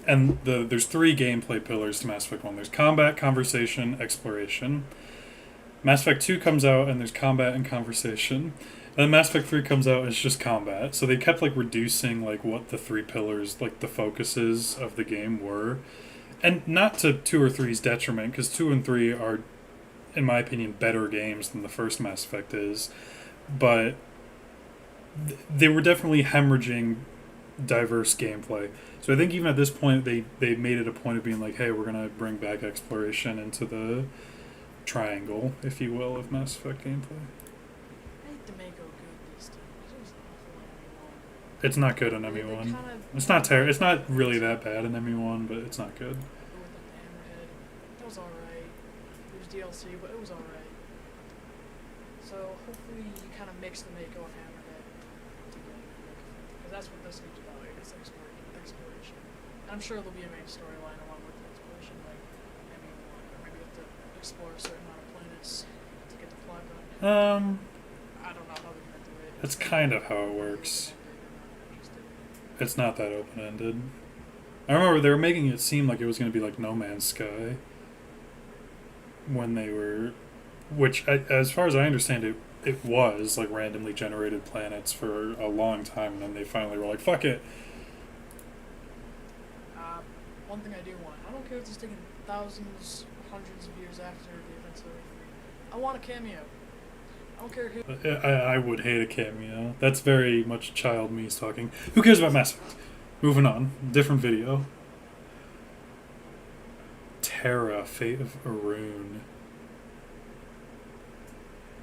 and there's 3 gameplay pillars to Mass Effect 1. There's combat, conversation, exploration. Mass Effect 2 comes out, and there's combat and conversation. And then Mass Effect 3 comes out, and it's just combat. So they kept, like, reducing, like, what the 3 pillars, like, the focuses of the game were. And not to 2 or 3's detriment, because 2 and 3 are, in my opinion, better games than the first Mass Effect is. But they were definitely hemorrhaging diverse gameplay. So I think even at this point, they made it a point of being like, hey, we're going to bring back exploration into the triangle, if you will, of Mass Effect gameplay. I hate the Mako good these days. It was awful in ME1. It's not good in They ME1. kinda- It's not it's not really that bad in ME1, but it's not good. With the hammerhead, that was alright. It was DLC, but it was alright. So hopefully you kind of mix the Mako and Hammerhead together, because that's what this game's about. It's exploration. And I'm sure there'll be a main storyline along with the exploration, like maybe you have to explore a certain amount of planets to get the plot going. I don't know how they're gonna do it. That's kind of how it works. It's not that open-ended. I remember they were making it seem like it was going to be like No Man's Sky when they were, which, as far as I understand it, it was like randomly generated planets for a long time, and then they finally were like, fuck it. One thing I do want, I don't care if it's taken thousands, hundreds of years after the events of Earth 3. I want a cameo. I don't care who. I would hate a cameo. That's very much child me talking. Who cares about Mass Effect? Moving on. Different video. Terra, Fate of Arun.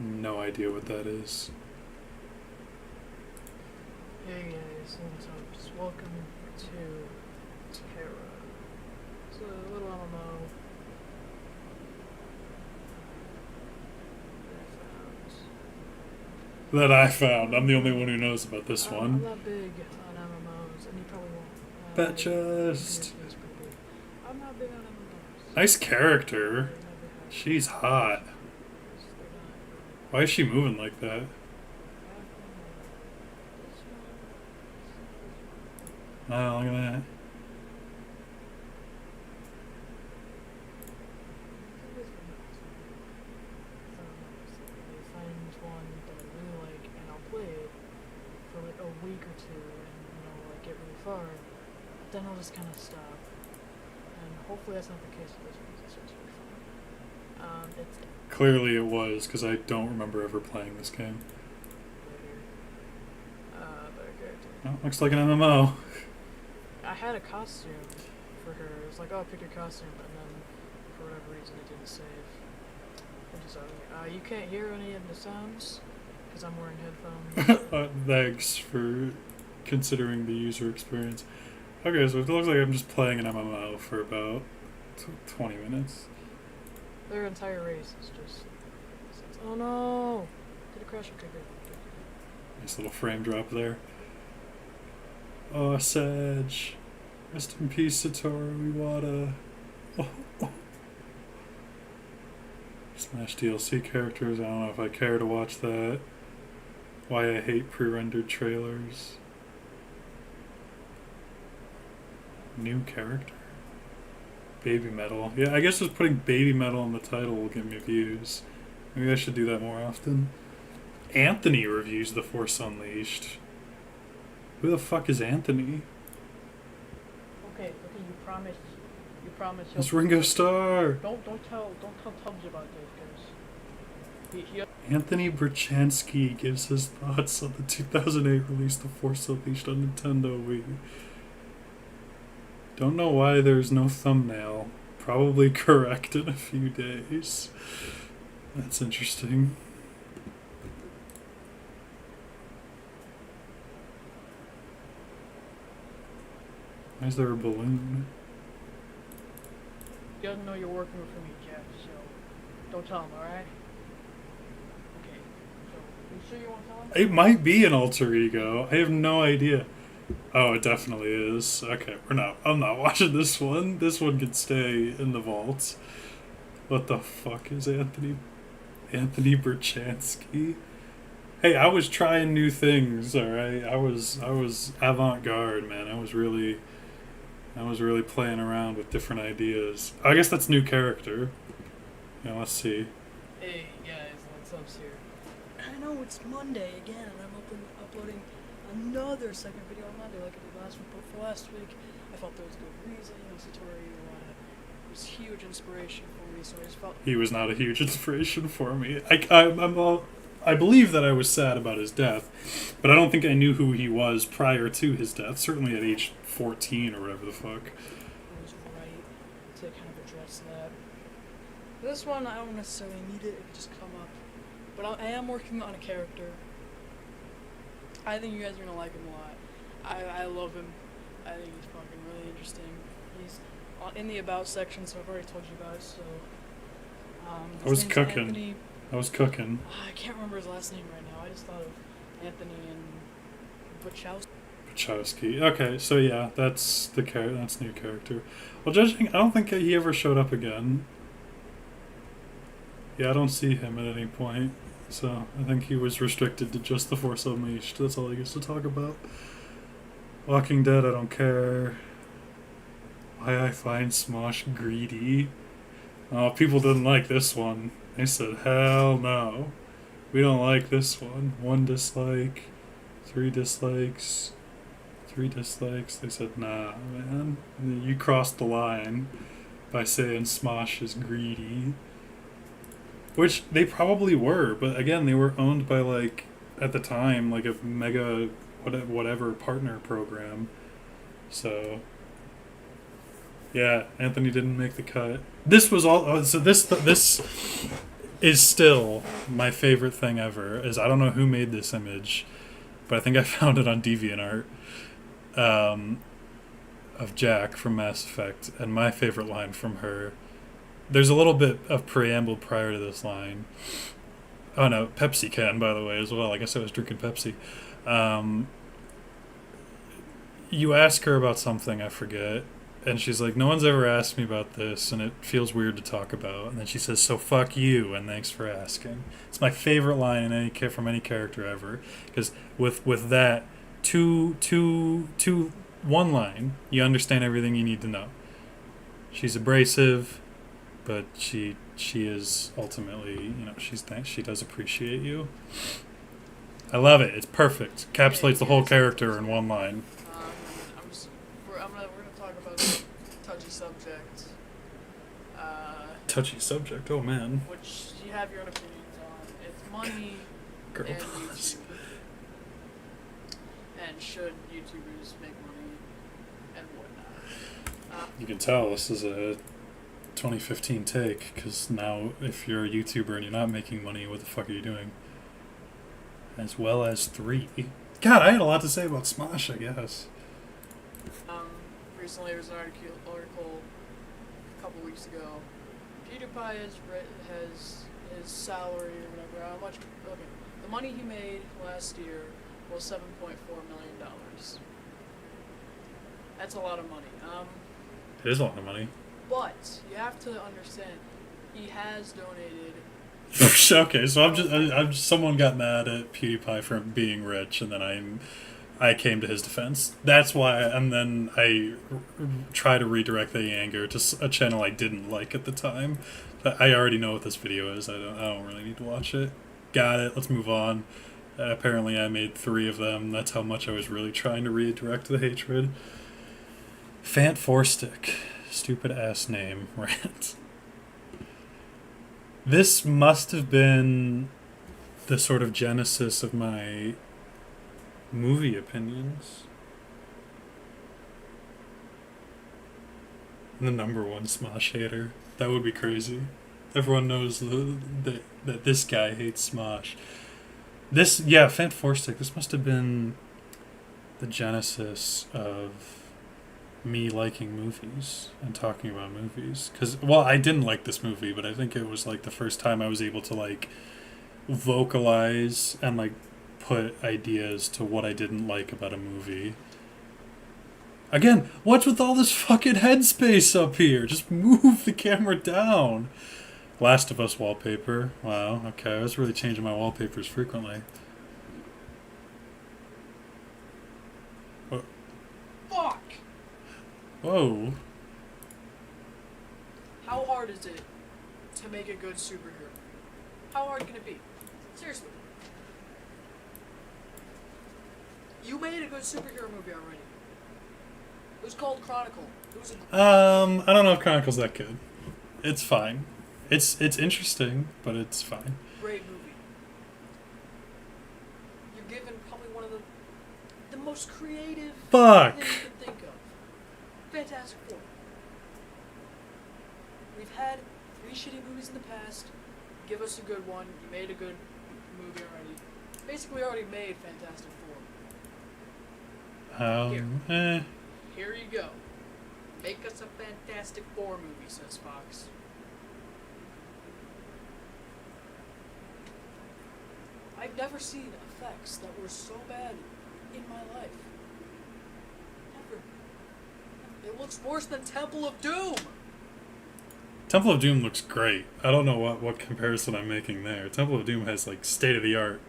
No idea what that is. Hey guys, so welcome to Terra. It's a little MMO. That I found. I'm the only one who knows about this I'm one. not big on MMOs, and you probably won't. Bet just. I'm not big on MMOs. Nice character. She's hot. Why is she moving like that? Oh, look at that. Week or two and like get really far, but then I'll just kind of stop, and hopefully that's not the case with this one, because it's really fun. It's Clearly it was, because I don't remember ever playing this game. better character. Oh, looks like an MMO. I had a costume for her. It was like, oh, pick your costume, and then for whatever reason it didn't save. You can't hear any of the sounds because I'm wearing headphones. Thanks for considering the user experience. Okay, so it looks like I'm just playing an MMO for about 20 minutes. Their entire race is just... Oh no! Did it crash? Okay, good. Nice little frame drop there. Oh, Sedge. Rest in peace, Satoru Iwata. Oh. Smash DLC characters. I don't know if I care to watch that. Why I hate pre-rendered trailers. New character? Baby Metal. Yeah, I guess just putting Baby Metal in the title will get me views. Maybe I should do that more often. Anthony reviews The Force Unleashed. Who the fuck is Anthony? Okay, you promise. It's Ringo Starr. Don't tell Tubbs about this, because Anthony Berchansky gives his thoughts on the 2008 release The Force Unleashed on Nintendo Wii. Don't know why there's no thumbnail. Probably correct in a few days. That's interesting. Why is there a balloon? He doesn't know you're working for me, Jeff, so don't tell him, alright? Okay, so you sure you won't tell him? It might be an alter ego. I have no idea. Oh, it definitely is. Okay, I'm not watching this one. This one can stay in the vault. What the fuck is Anthony Berchansky? Hey, I was trying new things, alright? I was avant-garde, man. I was really playing around with different ideas. I guess that's new character. Yeah, let's see. Hey guys, what's up here? I know it's Monday again, and I'm uploading another second video on Monday like I did last week. But for last week, I felt there was good reason. Satoru Iwata was a huge inspiration for me, so I just felt he was not a huge inspiration for me. I believe that I was sad about his death, but I don't think I knew who he was prior to his death. Certainly at age 14 or whatever the fuck. it was right to kind of address that. This one, I don't necessarily need it. It could just come up. But I am working on a character. I think you guys are going to like him a lot. I love him. I think he's fucking really interesting. He's in the About section, so I've already told you guys. So, I was his name's cooking. Anthony I was cooking. I can't remember his last name right now. I just thought of Anthony and Wachowski. Wachowski. Okay, so yeah, that's that's new character. Well, judging, I don't think he ever showed up again. Yeah, I don't see him at any point. So I think he was restricted to just the Force Unleashed. That's all he gets to talk about. Walking Dead, I don't care. Why I find Smosh greedy. Oh, people didn't like this one. They said, hell no. We don't like this one. 1 dislike, 3 dislikes, 3 dislikes. They said, nah, man. You crossed the line by saying Smosh is greedy. Which they probably were, but again, they were owned by, like, at the time, like a mega whatever partner program. So, yeah, Anthony didn't make the cut. This was all. So this is still my favorite thing ever. Is I don't know who made this image, but I think I found it on DeviantArt. Of Jack from Mass Effect, and my favorite line from her. There's a little bit of preamble prior to this line. Oh no, Pepsi can, by the way, as well. I guess I was drinking Pepsi. You ask her about something, I forget, and she's like, no one's ever asked me about this, and it feels weird to talk about. And then she says, so fuck you, and thanks for asking. It's my favorite line from any character ever, because with that, one line, you understand everything you need to know. She's abrasive, but she is ultimately, she does appreciate you. I love it. It's perfect. Encapsulates the whole character in one line. We're gonna talk about a touchy subject. Touchy subject. Oh man. Which you have your own opinions on. It's money Girl and boss. YouTube. And should YouTubers make money and whatnot. You can tell this is a 2015 take, because now if you're a YouTuber and you're not making money, what the fuck are you doing? As well as 3. God, I had a lot to say about Smosh, I guess. Recently there was an article a couple weeks ago. PewDiePie has his salary or whatever. How much? Okay, the money he made last year was $7.4 million. That's a lot of money. It is a lot of money. But you have to understand, he has donated. Okay, so I'm just someone got mad at PewDiePie for being rich, and then I came to his defense. That's why, and then I try to redirect the anger to a channel I didn't like at the time. But I already know what this video is. I don't really need to watch it. Got it. Let's move on. Apparently, I made 3 of them. That's how much I was really trying to redirect the hatred. Fant Forstick. Stupid ass name. Rant. This must have been the sort of genesis of my movie opinions. The number 1 Smosh hater. That would be crazy. Everyone knows that this guy hates Smosh. Fant Forstick. This must have been the genesis of me liking movies and talking about movies. Because, I didn't like this movie, but I think it was like the first time I was able to like vocalize and like put ideas to what I didn't like about a movie. Again, what's with all this fucking headspace up here? Just move the camera down. Last of Us wallpaper. Wow, okay, I was really changing my wallpapers frequently. Fuck! Whoa. How hard is it to make a good superhero? How hard can it be? Seriously. You made a good superhero movie already. It was called Chronicle. It was I don't know if Chronicle's that good. It's fine. It's interesting, but it's fine. great movie. You're given probably one of the most creative Fuck. things you can think of. Fantastic Four. We've had 3 shitty movies in the past. Give us a good one. You made a good movie already. Basically, already made Fantastic Four. Here you go. Make us a Fantastic Four movie, says Fox. I've never seen effects that were so bad in my life. Never. It looks worse than Temple of Doom! Temple of Doom looks great. I don't know what comparison I'm making there. Temple of Doom has like state-of-the-art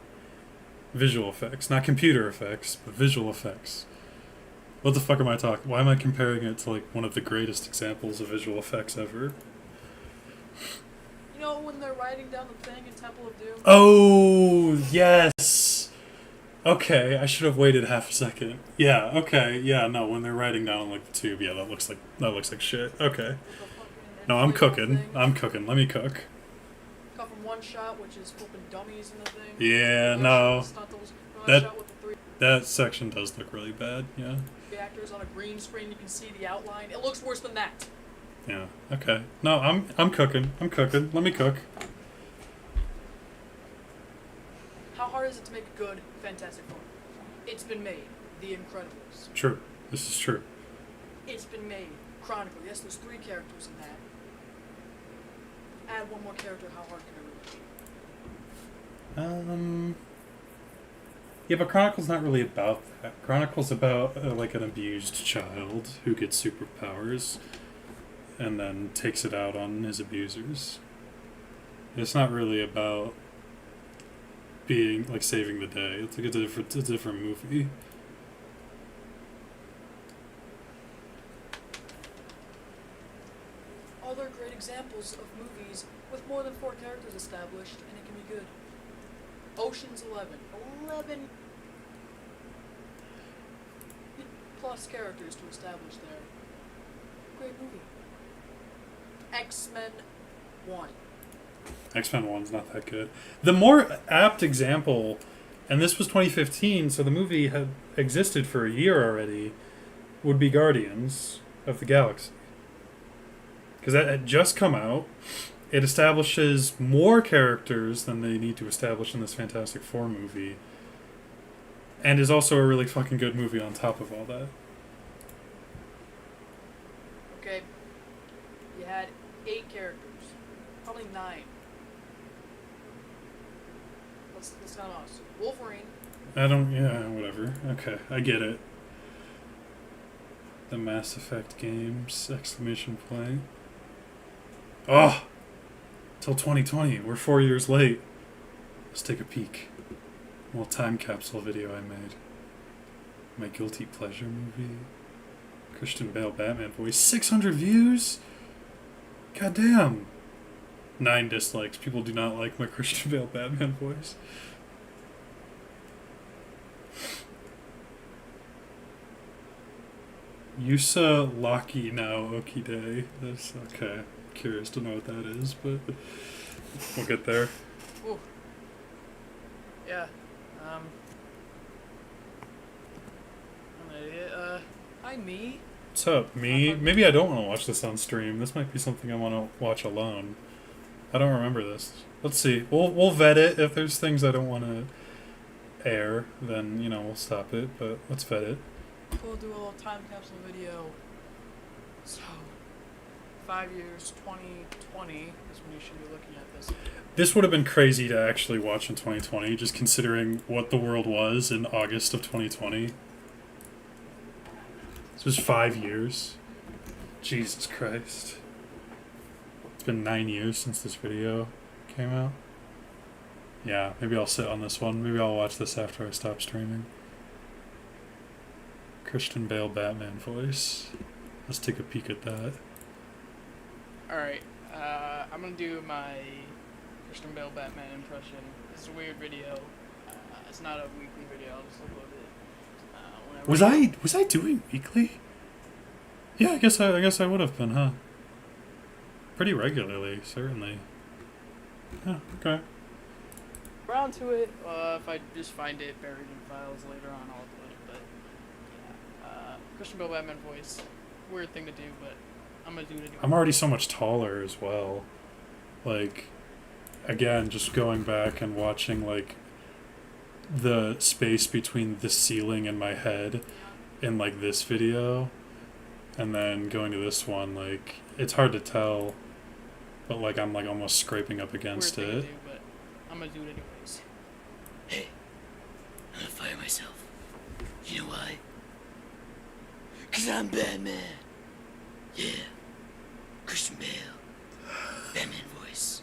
visual effects. Not computer effects, but visual effects. What the fuck am I talking? Why am I comparing it to like one of the greatest examples of visual effects ever? You know when they're riding down the thing in Temple of Doom? Oh, yes! Okay, I should have waited half a second. Yeah, okay, yeah, no, when they're riding down like the tube, yeah, that looks like shit. Okay. No, I'm cooking. Let me cook. Cut from one shot, which is flipping dummies in the thing. Yeah, no. That That- shot with the three That section does look really bad, yeah. actors on a green screen, you can see the outline. It looks worse than that. Yeah, okay. No, I'm cooking. Let me cook. How hard is it to make a good Fantastic Four? It's been made. The Incredibles. True. This is true. It's been made. Chronicle. Yes, there's 3 characters in that. Add one more character, how hard can it really be? Yeah, but Chronicle's not really about that. Chronicle's about like an abused child who gets superpowers and then takes it out on his abusers. It's not really about being like saving the day. It's like a different movie. All are great examples of movies with more than 4 characters established, and it can be good. Ocean's 11. 11 plus characters to establish there. Great movie. X-Men 1. X-Men 1's not that good. The more apt example, and this was 2015, so the movie had existed for a year already, would be Guardians of the Galaxy. Because that had just come out. It establishes more characters than they need to establish in this Fantastic Four movie. And is also a really fucking good movie on top of all that. Okay. You had 8 characters. Probably 9. Let's not honest. Wolverine. Whatever. Okay, I get it. The Mass Effect games, exclamation point. Oh! Till 2020. We're 4 years late. Let's take a peek. A little time capsule video I made. My guilty pleasure movie. Christian Bale Batman voice. 600 views? Goddamn. 9 dislikes. People do not like my Christian Bale Batman voice. Yusa Laki now Okide. That's okay. Curious to know what that is, but we'll get there. Ooh. Yeah. I'm an idiot. Hi, me. What's up, me? Maybe I don't want to watch this on stream. This might be something I want to watch alone. I don't remember this. Let's see. We'll vet it. If there's things I don't want to air, then we'll stop it. But let's vet it. We'll do a little time capsule video. So, 5 years, 2020 is when you should be looking at this. This would have been crazy to actually watch in 2020, just considering what the world was in August of 2020. This was 5 years. Jesus Christ. It's been 9 years since this video came out. Yeah, maybe I'll sit on this one. Maybe I'll watch this after I stop streaming. Christian Bale Batman voice. Let's take a peek at that. Alright, I'm gonna do my Christian Bale Batman impression. This is a weird video. It's not a weekly video, I'll just upload it. Whenever Was I doing weekly? Yeah, I guess I would have been, huh? Pretty regularly, certainly. Yeah, okay. around to it. If I just find it buried in files later on, I'll upload it. But yeah, Christian Bale Batman voice, weird thing to do, but I'm gonna do it anyway. I'm already so much taller as well. Like, again, just going back and watching, like, the space between the ceiling and my head in, like, this video, and then going to this one, like, it's hard to tell, but, like, I'm, like, almost scraping up against Weird it. thing to do, but I'm gonna do it anyways. Hey, I'm gonna fire myself. You know why? 'Cause I'm Batman. Yeah. Christian Bale. Batman voice.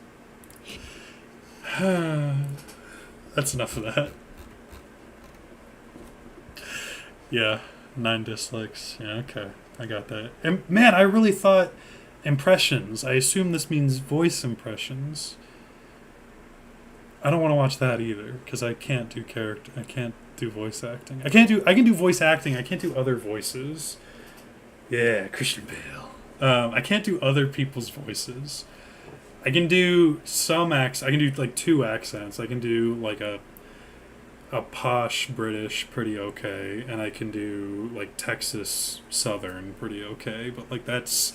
That's enough of that. Yeah, 9 dislikes. Yeah, okay. I got that. And man, I really thought impressions. I assume this means voice impressions. I don't want to watch that either because I can't do character. I can't do voice acting. I can do voice acting. I can't do other voices. Yeah, Christian Bale. I can't do other people's voices. I can do some I can do like 2 accents. I can do like a posh British pretty okay, and I can do like Texas Southern pretty okay. But like that's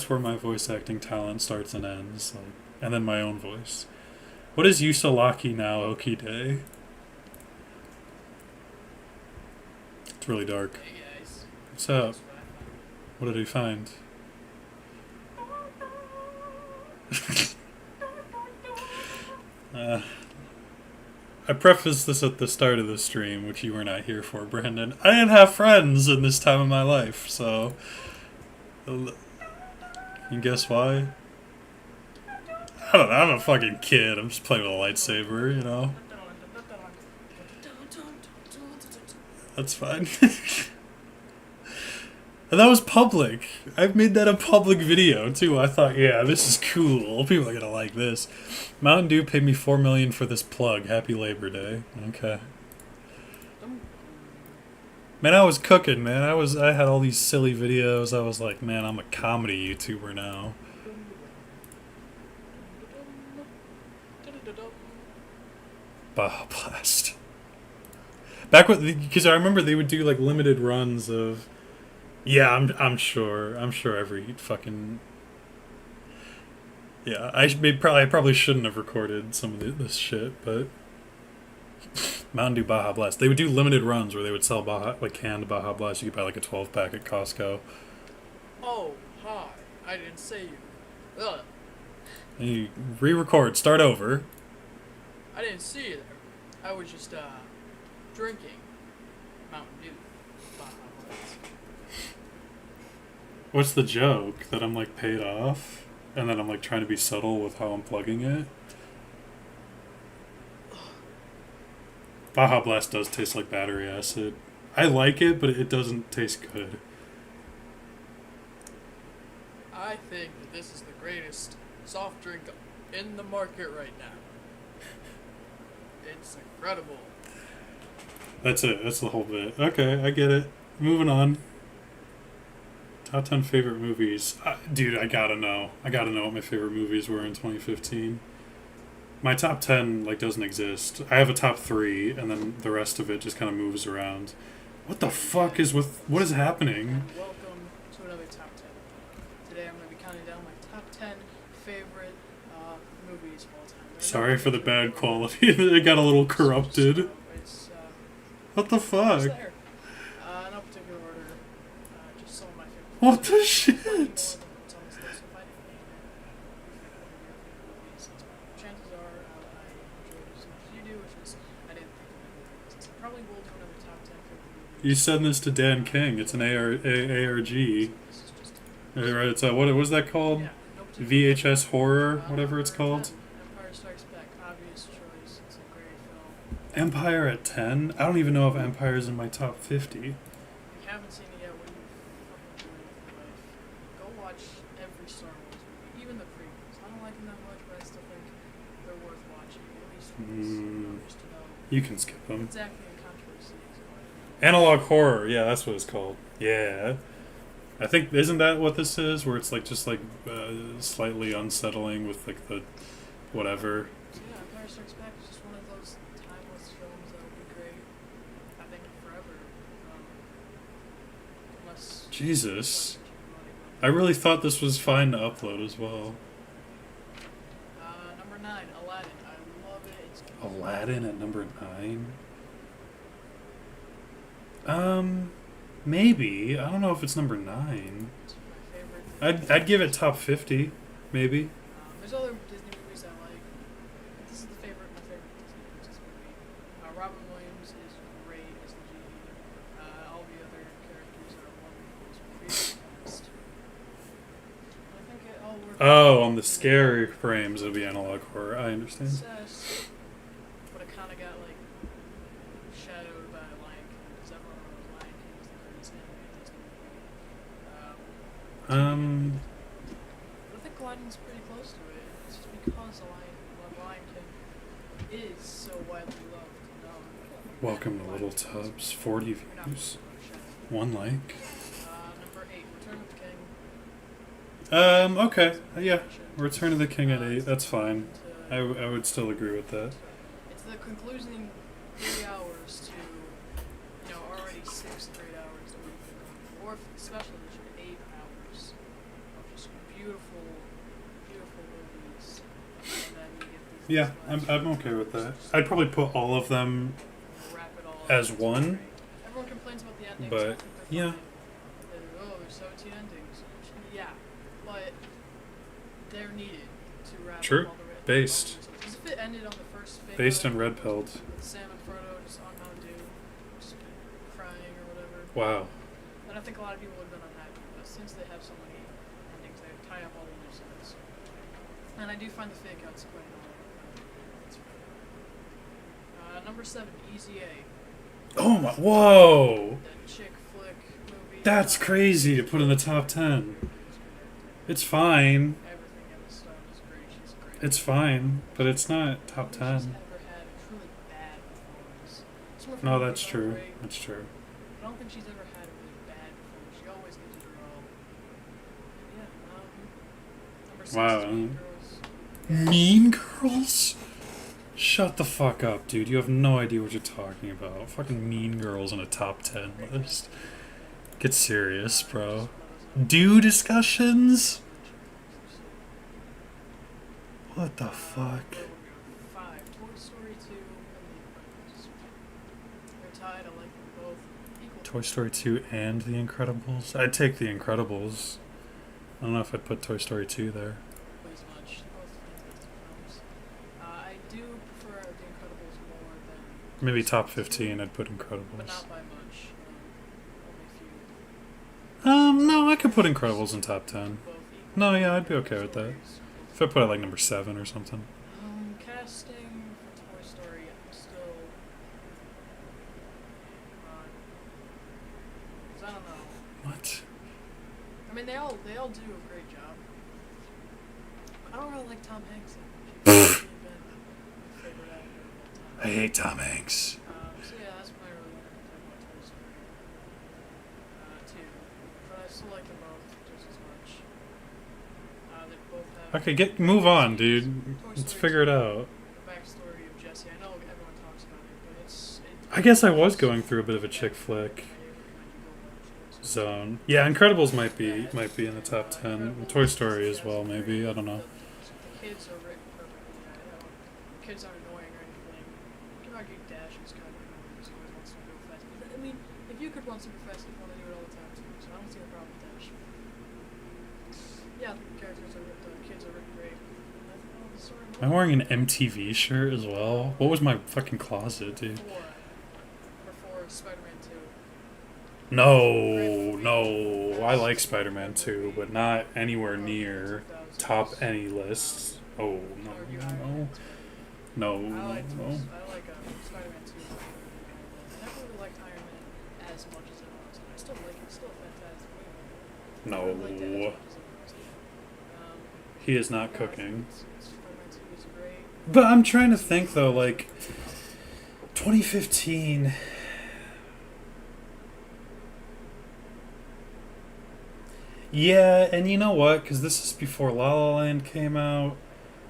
where my voice acting talent starts and ends. Like, and then my own voice. What is Usalaki now, Oki Day? It's really dark. Hey guys. What's up? What did he find? I prefaced this at the start of the stream, which you were not here for, Brandon. I didn't have friends in this time of my life, so... You guess why? I don't know, I'm a fucking kid. I'm just playing with a lightsaber, you know? That's fine. And that was public. I've made that a public video, too. I thought, yeah, this is cool. People are gonna like this. Mountain Dew paid me $4 million for this plug. Happy Labor Day. Okay. Man, I was cooking, man. I had all these silly videos. I was like, man, I'm a comedy YouTuber now. Baja Blast. Back with, because I remember they would do like limited runs of. Yeah, I'm sure every fucking. Yeah, I probably shouldn't have recorded some of this shit, but Mountain Dew Baja Blast. They would do limited runs where they would sell canned Baja Blast. You could buy like a 12-pack at Costco. Oh, hi. I didn't say you. Ugh. And you re-record, start over. I didn't see you there. I was just drinking Mountain Dew. Baja Blast. What's the joke? That I'm like paid off? And then I'm like trying to be subtle with how I'm plugging it? Baja Blast does taste like battery acid. I like it, but it doesn't taste good. I think that this is the greatest soft drink in the market right now. It's incredible. That's it. That's the whole bit. Okay, I get it. Moving on. Top 10 favorite movies. Dude, I gotta know. I gotta know what my favorite movies were in 2015. My top 10, like, doesn't exist. I have a top 3, and then the rest of it just kind of moves around. What the fuck is with... What is happening? Welcome to another top 10. Today I'm going to be counting down my top 10 favorite movies of all time. Sorry for the bad quality. It got a little corrupted. It's, What the it's fuck? there. No particular order. Just some of my favorite. What the shit? It's on this list. If I didn't name it, chances are I enjoyed it as much as you do, which is I didn't think of it. So I probably will do another top 10 favorite movies. You send this to Dan King. It's an ARG. This is just Right, it's what was that called? yeah, no particular VHS horror, order. whatever it's Number called. 10, Empire Strikes Back, obvious choice. It's a great film. Empire at 10? I don't even know if Empire's in my top 50. If you haven't seen it yet, what are you fucking doing with your life? Go watch every Star Wars movie, even the prequels. I don't like them that much, but I still think they're worth watching, at least once, just to know You can skip them. exactly the controversy is going on. Analog horror, yeah, that's what it's called. Yeah. I think, isn't that what this is? Where it's like just like slightly unsettling with like the whatever. So yeah, Empire Strikes Back is just one of those timeless films that will be great, I think, forever. Unless Jesus. unless I really thought this was fine to upload as well. Number 9, Aladdin. I love it. It's Aladdin at number 9? Maybe. I don't know if it's number 9. my favorite. I'd give it top 50, maybe. There's other Disney movies I like. This is my favorite Disney princess movie. Oh, on the scary frames, it'll be analog horror. I understand. Obsessed, but it kind of got like shadowed by Lion King because everyone knows Lion King is the greatest animated Disney movie. But I think Aladdin's pretty close to it. It's just because Lion King is so widely loved. Welcome to Little Tubs. 40 views. 1 like. Number 8, Return of the King. Okay. Yeah. Return of the King at 8. That's fine. I would still agree with that. It's the concluding 3 hours to, already 6 great hours that we've been going for. Or especially this year, 8 hours of just beautiful, beautiful movies. And then you get these. Yeah, I'm okay with that. I'd probably put all of them as one. Everyone complains about the endings. But, I think they're yeah. fine. There's 17 endings. Yeah, but they're needed to wrap True. up all the Based. Because if it ended on the first fake Based out and red pilled. with Sam and Frodo just on Mountain Dew, just crying or whatever, Wow. then I think a lot of people would have been unhappy. But since they have so many endings, they tie up all the loose ends. And I do find the fake outs quite annoying. That's right. Number 7, Easy A. Oh my. Whoa! That chick flick movie. That's crazy to put in the top 10. It's fine. Everything Emma Stone is great. She's great. It's fine. But it's not top She's 10. never had a truly bad performance. Some of her No, movies that's are true. great, That's true. but I don't think she's ever had a really bad performance. She always gives it her all. And yeah, number 6 Wow. is Mean Girls. Mean Girls? Shut the fuck up, dude. You have no idea what you're talking about. Fucking Mean Girls on a top 10 list. Get serious, bro. Do discussions? What the fuck? 5, Toy Story 2, and The Incredibles. They're tied. I like them both equal. Toy Story 2 and The Incredibles? I'd take The Incredibles. I don't know if I'd put Toy Story 2 there. As much. Both fantastic films. I do prefer The Incredibles more than. Maybe top 15, I'd put But Incredibles. not by much. Only a few. No, I could put Incredibles in top 10. Both equal. No, yeah, I'd be okay with that. Stories. If I put it like number 7 or something. Casting for Toy Story, I'm still. Cause I don't know. What? I mean, they all do a great job. But I don't really like Tom Hanks. He's really been my favorite actor of all I time. hate Tom Hanks. So yeah, that's my really talking about Toy Story 2. But I still like them both just as much. They both have. Okay, move on, dude. Toy Let's Story figure it 2, out. The backstory of Jessie. I know everyone talks about it, but it's. I guess I was going through a bit of a chick flick zone. Yeah, Incredibles might be in the top 10. Toy Story as well, maybe. I don't know. The kids are written perfectly. Kids aren't annoying or anything. You can argue Dash is kind of annoying because he always wants to go fast. But, I mean, if you could run super fast, you'd want to do it all the time too. So I don't see a problem with Dash. Yeah, the characters are written. The kids are written great. The story I'm wearing an MTV shirt as well. What was my fucking closet, dude? 4. Number 4, Spider-Man 2. No. I like Spider-Man 2, but not anywhere near top any lists. Oh, no. No. I like No. Spider-Man 2. I never really liked Iron Man as much as everyone else. I still like it. It's still a fantastic movie. I never liked it as No. much as everyone else did. He is not Yeah, I think cooking. Spider-Man 2 is great. But I'm trying to think, though, like, 2015... Yeah, and you know what? Because this is before La La Land came out.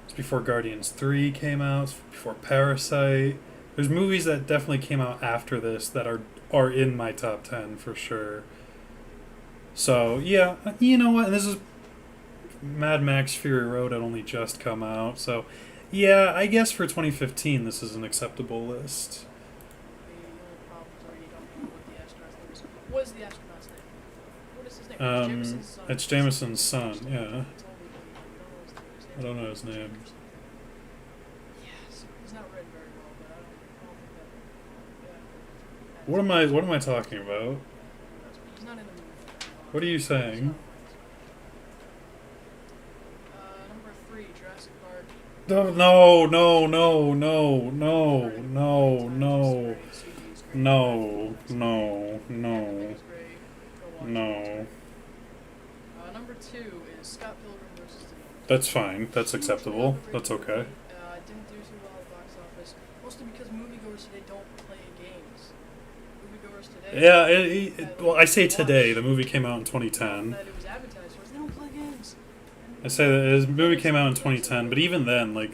It's before Guardians 3 came out. It's before Parasite. There's movies that definitely came out after this that are in my top 10 for sure. So, yeah, you know what? And this is Mad Max Fury Road had only just come out. So, yeah, I guess for 2015 this is an acceptable list. The only problems are you don't know what the astronaut's name is. What is the astronaut's name? What is his name? Jameson's son. It's Jameson's son, yeah. It's only I don't know his name. Yes, he's not written very well, but I don't think that. Yeah. What am I talking about? He's not in the movie. What are you saying? No, no, no, no, no, no, no, no, no, no, Everything no, is great. Go watch it. It's no. great. Number 2 is Scott Pilgrim versus the World. That's fine. That's Hugely acceptable. overrated That's okay. movie. Didn't do too well at the box office, mostly because moviegoers today don't play games. Moviegoers today. Yeah, well, I Like, say today. watch The movie came out in stuff 2010. that it was advertised for. They don't play games. I say that his movie came out in 2010, but even then, like,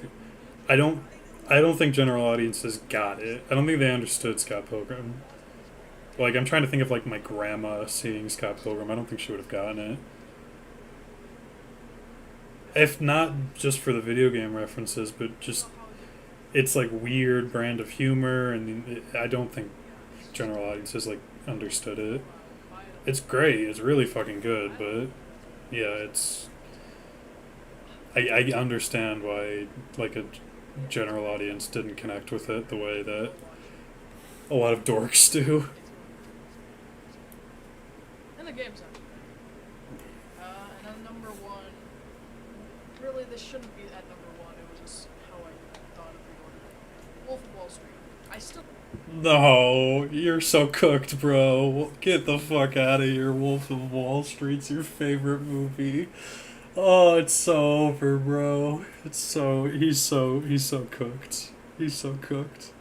I don't, I don't think general audiences got it. I don't think they understood Scott Pilgrim. Like, I'm trying to think of like my grandma seeing Scott Pilgrim. I don't think she would have gotten it. If not just for the video game references, but just it's like weird brand of humor, and I don't think general audiences like understood it. It's great. It's really fucking good, but yeah, it's. I understand why like a general audience didn't connect with it the way that a lot of dorks do. And the game's not too bad. And then number 1. Really, this shouldn't be at number 1. It was just how I thought of the order. Wolf of Wall Street. I still. No, you're so cooked, bro. Get the fuck out of here. Wolf of Wall Street's your favorite movie. Oh, it's so over, bro. He's so cooked. He's so cooked.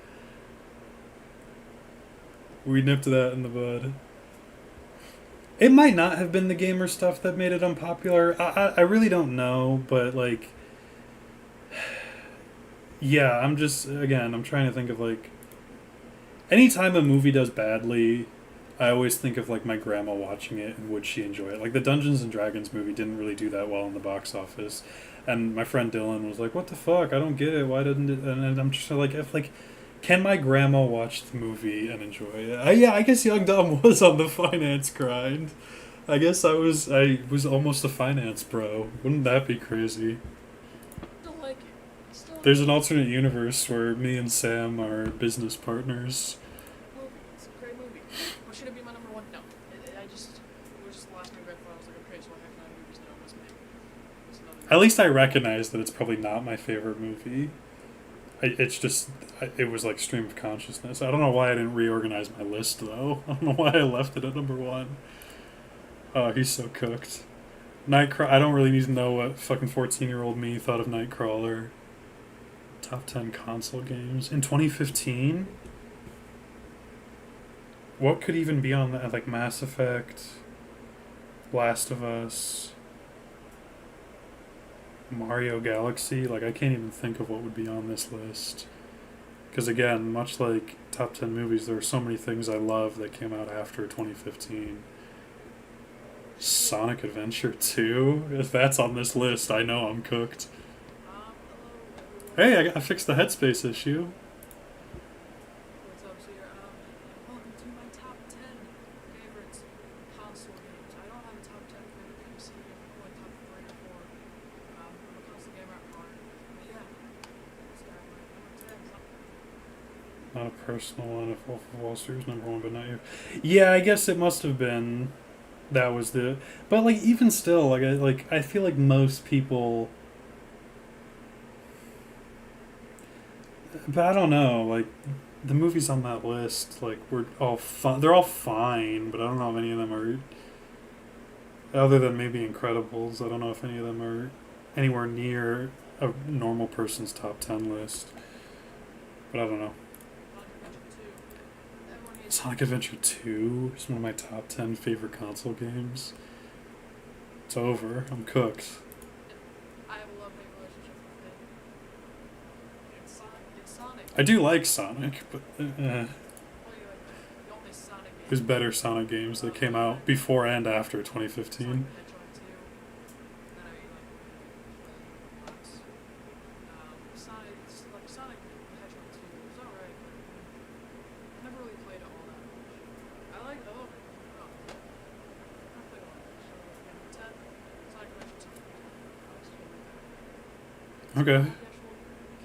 We nipped that in the bud. It might not have been the gamer stuff that made it unpopular. I really don't know, but like, yeah, I'm trying to think of like, anytime a movie does badly, I always think of like my grandma watching it and would she enjoy it. Like the Dungeons and Dragons movie didn't really do that well in the box office, and my friend Dylan was like, "What the fuck? I don't get it. Why didn't it?" And I'm just like, if like, can my grandma watch the movie and enjoy it? Yeah, I guess Young Dumb was on the finance grind. I was almost a finance bro. Wouldn't that be crazy? Still like it. Still like There's an alternate universe where me and Sam are business partners. movie. It's a great movie. But should it be my number 1? No. It was just the last movie I thought. I was like, okay, so what heck kind of movies now must make? It's another At least I recognize that it's probably not my favorite movie. It's just, it was like stream of consciousness. I don't know why I didn't reorganize my list though. I don't know why I left it at number 1. Oh, he's so cooked. Nightcrawler. I don't really need to know what fucking 14-year-old me thought of Nightcrawler. Top 10 console games in 2015. What could even be on that? Like Mass Effect, Last of Us, Mario Galaxy. Like I can't even think of what would be on this list. Because again, much like top 10 movies, there are so many things I love that came out after 2015. Sonic Adventure 2? If that's on this list, I know I'm cooked. hello, Hey, I fixed the headspace issue. what's up, Sierra? Welcome to my top 10 favorite console games. I don't have a top 10 favorite PC game, like top 3 or 4. I'm a console gamer at heart. But yeah, let's start with number 10. Not a personal one. If Wolf of Wall Street was number 1, but not you. Yeah, I guess it must have been. That was the. But like, even still, I feel like most people. But I don't know. Like, the movies on that list, like, were all fun. They're all fine, but I don't know if any of them are. Other than maybe Incredibles, I don't know if any of them are anywhere near a normal person's top 10 list. But I don't know. Sonic Adventure 2 is one of my top 10 favorite console games. It's over. I'm cooked. I have a love-hate relationship with it. It's Sonic. I do like Sonic, but Well, you like the only Sonic game. there's better Sonic games that came out before and after 2015. Sonic the Hedgehog 2. And then I like Sonic the Hedgehog 2 was alright, but I never really played it all that much. I love it. Oh. I played a lot. So yeah, 10. Sonic the Hedgehog 2. Okay. The actual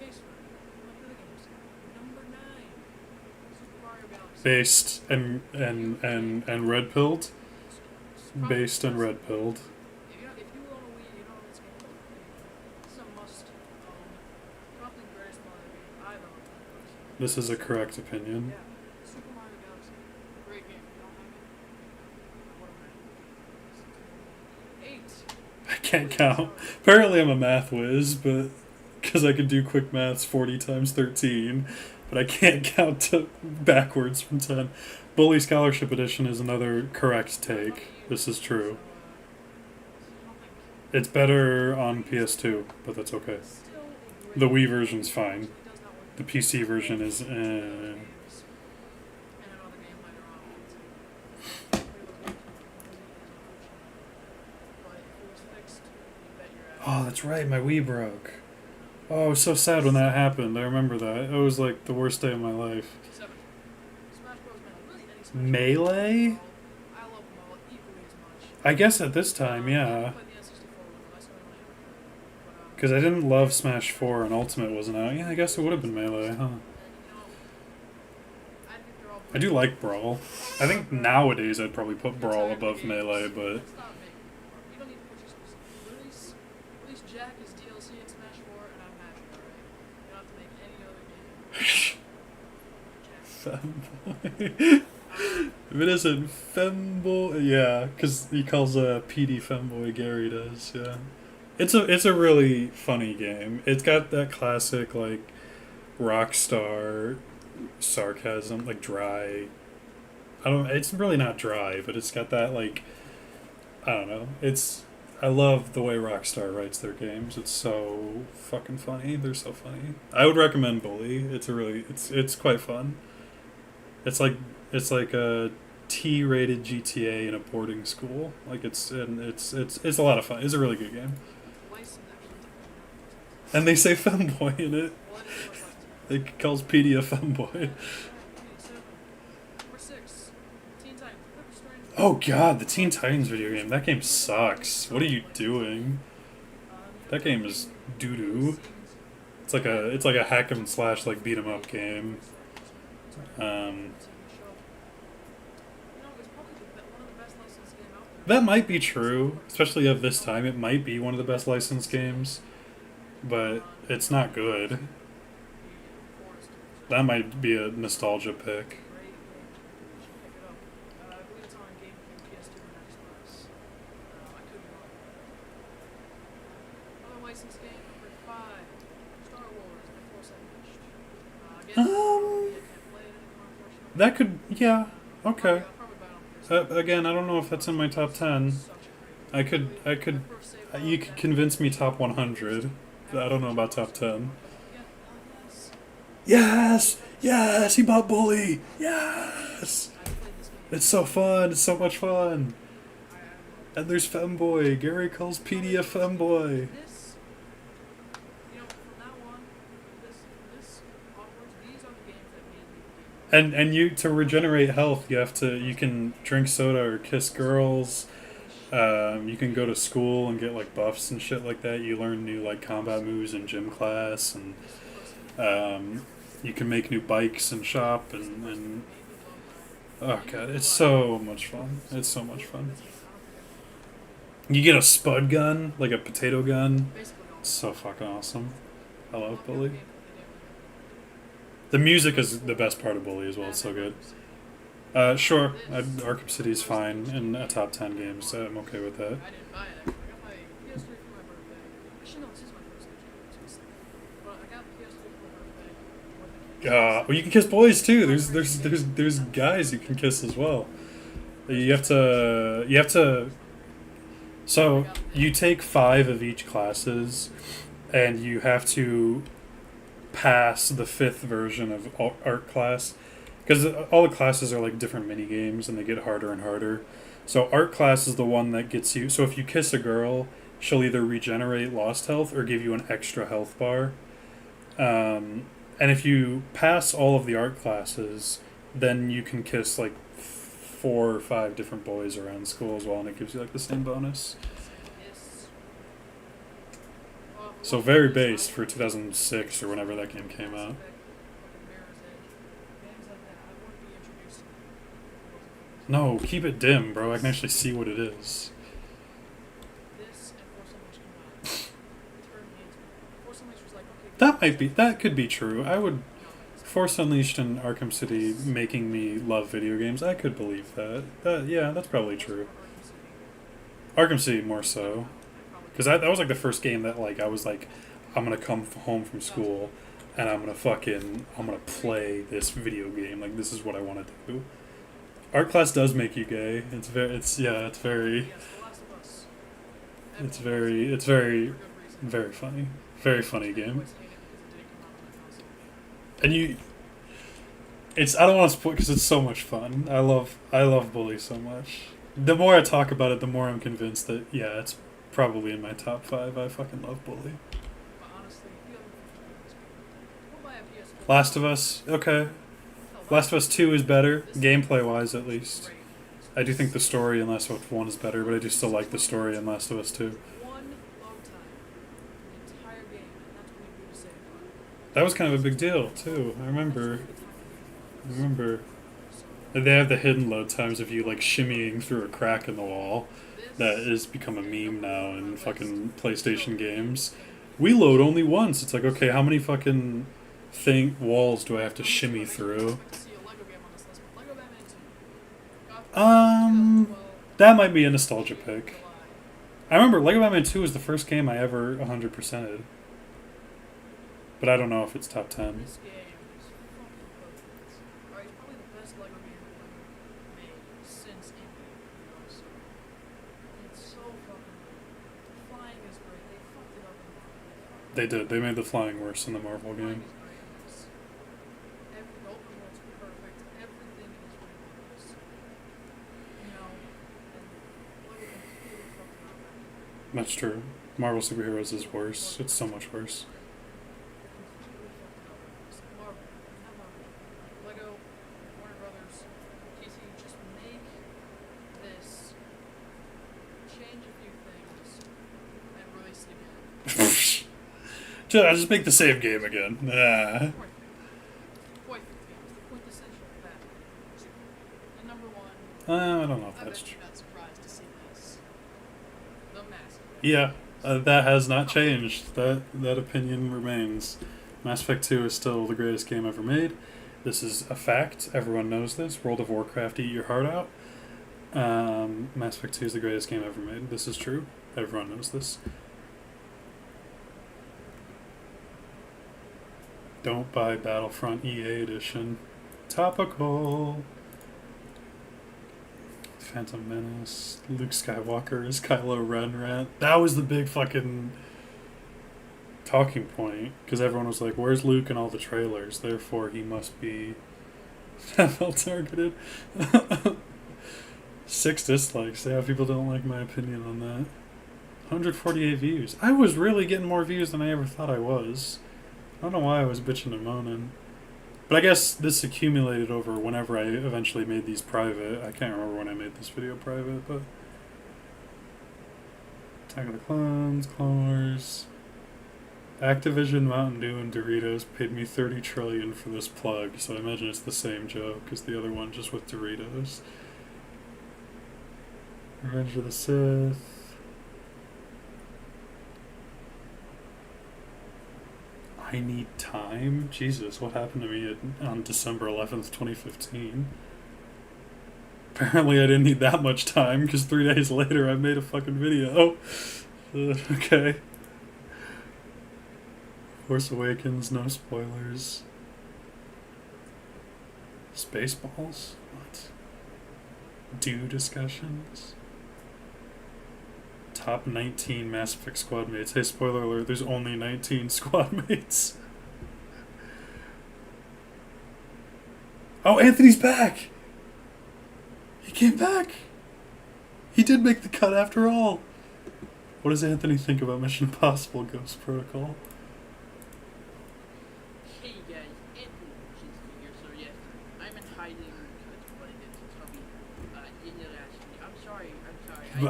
case for it. Like the games. Number 9. Super Mario Galaxy. Based and red pilled. Based and red pilled. If you own a Wii, you don't know this game. It's a must-own This is a correct opinion. Yeah. Super Mario Galaxy. Great game. You don't have it? What am I? 8. I can't count. Apparently, I'm a math whiz, but because I can do quick maths 40 times 13, but I can't count to backwards from 10. Bully Scholarship Edition is another correct take. This is true. It's better on PS2, but that's okay. The Wii version's fine. The PC version is Oh, that's right, my Wii broke. Oh, I was so sad when that happened. I remember that. It was like the worst day of my life. Melee? I guess at this time, yeah. Because I didn't love Smash 4 and Ultimate wasn't out. Yeah, I guess it would have been Melee, huh? I do like Brawl. I think nowadays I'd probably put Brawl above Melee, but... Jack is DLC in Smash 4, and I'm happy, alright? You don't have to make any other game. Femboy. If it isn't Femboy... Yeah, because he calls PD Femboy, Gary does, yeah. It's a really funny game. It's got that classic, like, Rockstar sarcasm, like, dry... It's really not dry, but it's got that, like... I don't know. I love the way Rockstar writes their games. It's so fucking funny. They're so funny. I would recommend Bully. It's quite fun. It's like a T-rated GTA in a boarding school. Like it's a lot of fun. It's a really good game. And they say femboy in it. It calls PD a femboy. Oh god, the Teen Titans video game. That game sucks. What are you doing? That game is doo-doo. It's like a hack and slash, like, beat 'em up game. That might be true, especially of this time. It might be one of the best licensed games, but it's not good. That might be a nostalgia pick. That could, yeah, okay. Again, I don't know if that's in my top 10. You could convince me top 100. I don't know about top 10. Yes! Yes! He bought Bully! Yes! It's so fun! It's so much fun! And there's Femboy. Gary calls PD a Femboy. And you to regenerate health, you can drink soda or kiss girls. You can go to school and get like buffs and shit like that. You learn new like combat moves in gym class, and you can make new bikes and shop and oh god, it's so much fun. It's so much fun. You get a spud gun, like a potato gun. It's so fucking awesome. I love Bully. The music is the best part of Bully as well. It's so good. Sure, Arkham City is fine in a top 10 games. So I'm okay with that. Well, you can kiss boys too. There's guys you can kiss as well. You have to. So you take 5 of each classes, and you have to pass the 5th version of art class, because all the classes are like different mini games and they get harder and harder. So art class is the one that gets you. So if you kiss a girl, she'll either regenerate lost health or give you an extra health bar. And if you pass all of the art classes, then you can kiss like 4 or 5 different boys around school as well, and it gives you like the same bonus. So very based for 2006 or whenever that game came out. No, keep it dim, bro. I can actually see what it is. That could be true. Force Unleashed and Arkham City making me love video games, I could believe that. Yeah, that's probably true. Arkham City more so, because that was like the first game that like I was like, I'm gonna come home from school, and I'm gonna play this video game. Like this is what I want to do. Art class does make you gay. It's very funny. Very funny game. And I don't want to spoil because it's so much fun. I love Bully so much. The more I talk about it, the more I'm convinced that yeah, it's probably in my top 5. I fucking love Bully. Last of Us, okay. Last of Us 2 is better, gameplay wise at least. I do think the story in Last of Us 1 is better, but I do still like the story in Last of Us 2. That was kind of a big deal too. I remember. They have the hidden load times of you like shimmying through a crack in the wall. That has become a meme now in fucking PlayStation games. We load only once. It's like, okay, how many fucking walls do I have to shimmy through? That might be a nostalgia pick. I remember Lego Batman 2 was the first game I ever 100%ed. But I don't know if it's top 10. This game is fucking perfect. Alright, it's probably the best Lego game ever made since Indie, you know, so it's so fucking good. The flying is great. They fucked it up in Marvel. They did. They made the flying worse in the Marvel game. Every open world's perfect. Everything is ridiculous. You know, and Lego completely fucked it up. That's true. Marvel Superheroes is worse. It's so much worse. Lego, Warner Brothers, DC, just make this, change a few things, and release it again. Just make the same game again. Ah. Quintessential that. And number one, I don't know if I that's bet true. you're not surprised to see this. The Mass Effect. Yeah, that has not changed. That opinion remains. Mass Effect 2 is still the greatest game ever made. This is a fact. Everyone knows this. World of Warcraft, eat your heart out. Mass Effect 2 is the greatest game ever made. This is true. Everyone knows this. Don't buy Battlefront EA Edition. Topical. Phantom Menace. Luke Skywalker is Kylo Ren rant. That was the big fucking talking point because everyone was like, where's Luke in all the trailers? Therefore he must be well targeted. 6 dislikes. Yeah, people don't like my opinion on that. 148 views. I was really getting more views than I ever thought I was. I don't know why I was bitching and moaning. But I guess this accumulated over whenever I eventually made these private. I can't remember when I made this video private, but Attack of the Clones, Clone Wars. Activision, Mountain Dew, and Doritos paid me $30 trillion for this plug, so I imagine it's the same joke as the other one, just with Doritos. Revenge of the Sith. I Need Time? Jesus, what happened to me on December 11th, 2015? Apparently I didn't need that much time, because 3 days later I made a fucking video. Okay. Force Awakens, no spoilers. Spaceballs? What? Due discussions? Top 19 Mass Effect squad mates. Hey, spoiler alert, there's only 19 squad mates. Oh, Anthony's back! He came back! He did make the cut after all! What does Anthony think about Mission Impossible Ghost Protocol? Hey guys, Anthony here. So yes, I'm in hiding because what I did to Tubby didn't ask me. I'm sorry.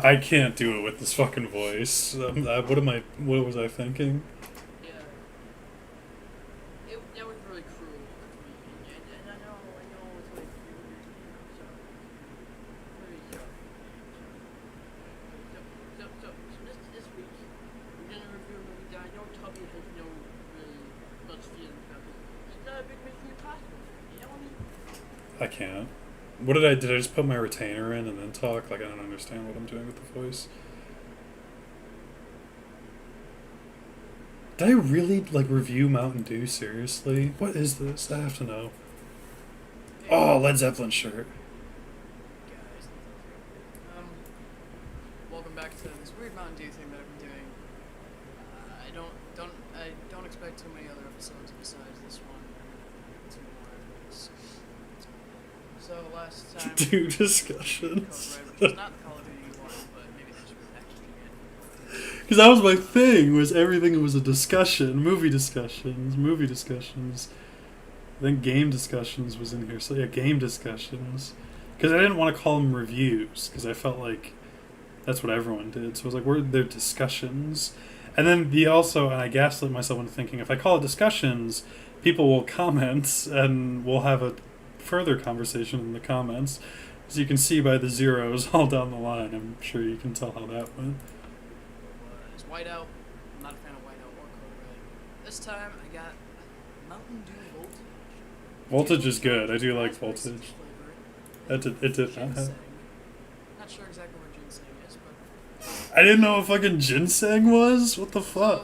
I can't do it with this fucking voice. What was I thinking? Yeah. That was really cruel of me. And I know it's like I'm sorry. Very sorry. So this week, we're gonna review a movie that I know Tubby has no really much feelings about. It's not a big Mission Impossible I can't. What did I just put my retainer in and then talk? Like I don't understand what I'm doing with the voice. Did I really like review Mountain Dew seriously? What is this? I have to know. Oh, Led Zeppelin shirt. Guys, welcome back to this weird Mountain Dew thing that I've been doing. I don't expect too many other episodes besides this one. Two more. So last time. Dew discussions. Code Red, which is not the Call of Duty one, but maybe they should be packaging it. Because that was my thing. Was everything was a discussion, movie discussions. Then game discussions was in here. So yeah, game discussions. Because I didn't want to call them reviews. Because I felt like that's what everyone did. So I was like, they're discussions. And then and I gaslit myself into thinking, if I call it discussions, people will comment and we'll have a further conversation in the comments. As you can see by the zeros all down the line, I'm sure you can tell how that went. Was Whiteout. I'm not a fan of Whiteout or Code Red. This time I got Mountain Dew Voltage. Voltage is good. I do like Raspberry Voltage. flavor. It did not have. Ginseng. Not sure exactly where ginseng is, but I didn't know what fucking ginseng was. What the fuck?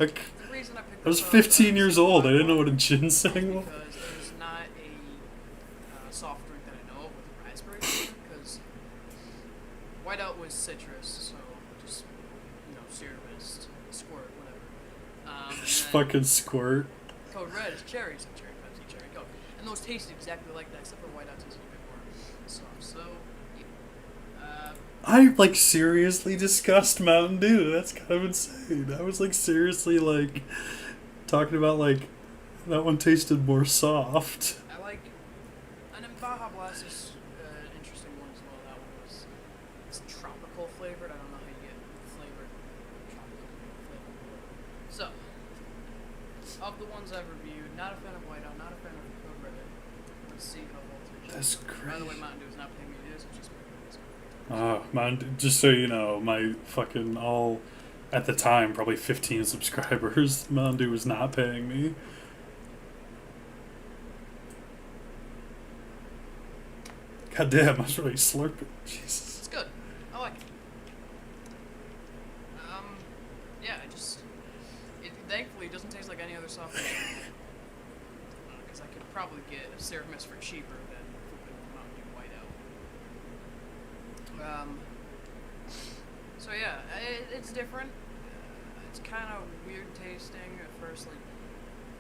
the reason I picked I was this up, 15 years is old. I didn't know what a because ginseng was. there's not a soft drink that I know of with raspberry flavor, because Whiteout was citrus, so just, syrup mist, squirt, whatever. Just And then fucking squirt. Code Red is cherries, like cherry Pepsi, cherry Coke. And those tasted exactly like that, except for Whiteout tasted a bit more soft. So, yeah. I like seriously discussed Mountain Dew. That's kind of insane. I was like seriously like talking about like that one tasted more soft. I like, and then Baja Blast is an interesting one as well. That one was, it's tropical flavored. I don't know how you get flavored tropical flavored. So, of the ones I've reviewed, not a fan of Whiteout, not a fan of Code Red. Let's see how Voltage. That's By the way, crazy. Mountain Dew is not paying me to do this. It's just Mountain Dew, just so you know, my fucking at the time probably 15 subscribers. Mountain Dew was not paying me. God damn, I was really slurping. Jesus. It's good. I like it. Yeah, thankfully it doesn't taste like any other soft drink. Because I could probably get a syrup mist for cheaper than flipping Mountain Dew Whiteout. So yeah, it's different. It's kind of weird tasting at first. Like,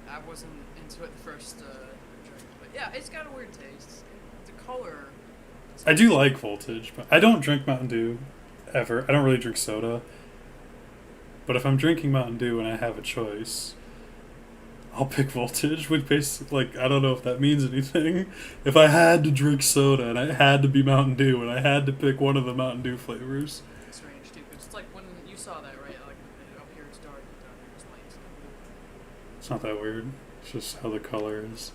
I wasn't into it the first drink, but yeah, it's got a weird taste. The color. I do like Voltage, but I don't drink Mountain Dew ever. I don't really drink soda. But if I'm drinking Mountain Dew and I have a choice, I'll pick Voltage, which basically, like, I don't know if that means anything. If I had to drink soda and I had to be Mountain Dew and I had to pick one of the Mountain Dew flavors. It's strange too, 'cause it's like when you saw that, right? Like up here it's dark, and down here it's light. It's not that weird. It's just how the color is.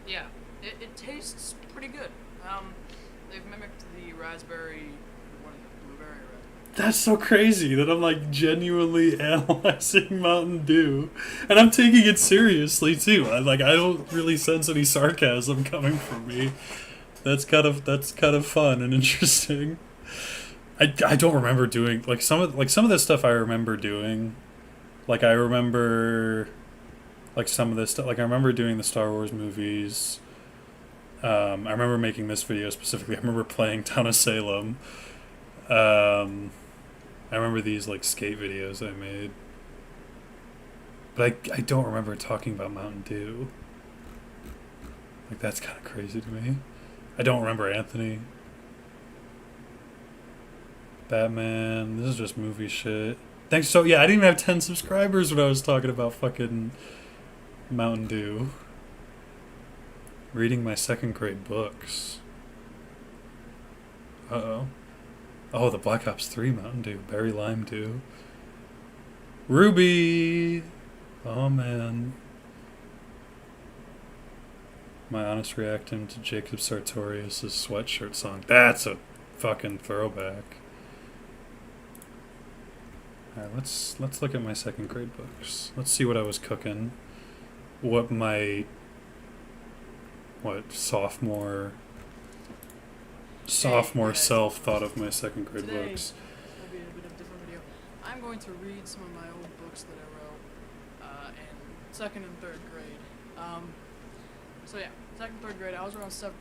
Yeah, it tastes pretty good. They've mimicked the raspberry, what is it, blueberry or raspberry? That's so crazy that I'm like genuinely analyzing Mountain Dew, and I'm taking it seriously too. I don't really sense any sarcasm coming from me. That's kind of fun and interesting. I don't remember doing some of this stuff. I remember doing, I remember some of this stuff. I remember doing the Star Wars movies. I remember making this video specifically. I remember playing Town of Salem. I remember these skate videos I made. But I don't remember talking about Mountain Dew. That's kind of crazy to me. I don't remember Anthony. Batman. This is just movie shit. Thanks. So yeah, I didn't even have 10 subscribers when I was talking about fucking Mountain Dew. Reading my second grade books. Uh-oh. Oh, the Black Ops 3 Mountain Dew. Berry Lime Dew. Ruby! Oh, man. My honest reaction to Jacob Sartorius' Sweatshirt song. That's a fucking throwback. Alright, let's look at my second grade books. Let's see what I was cooking. What sophomore sophomore guys. self thought of my second grade Today, books. will be a bit of a different video. I'm going to read some of my old books that I wrote in second and third grade. So yeah, second, third grade. I was around 7.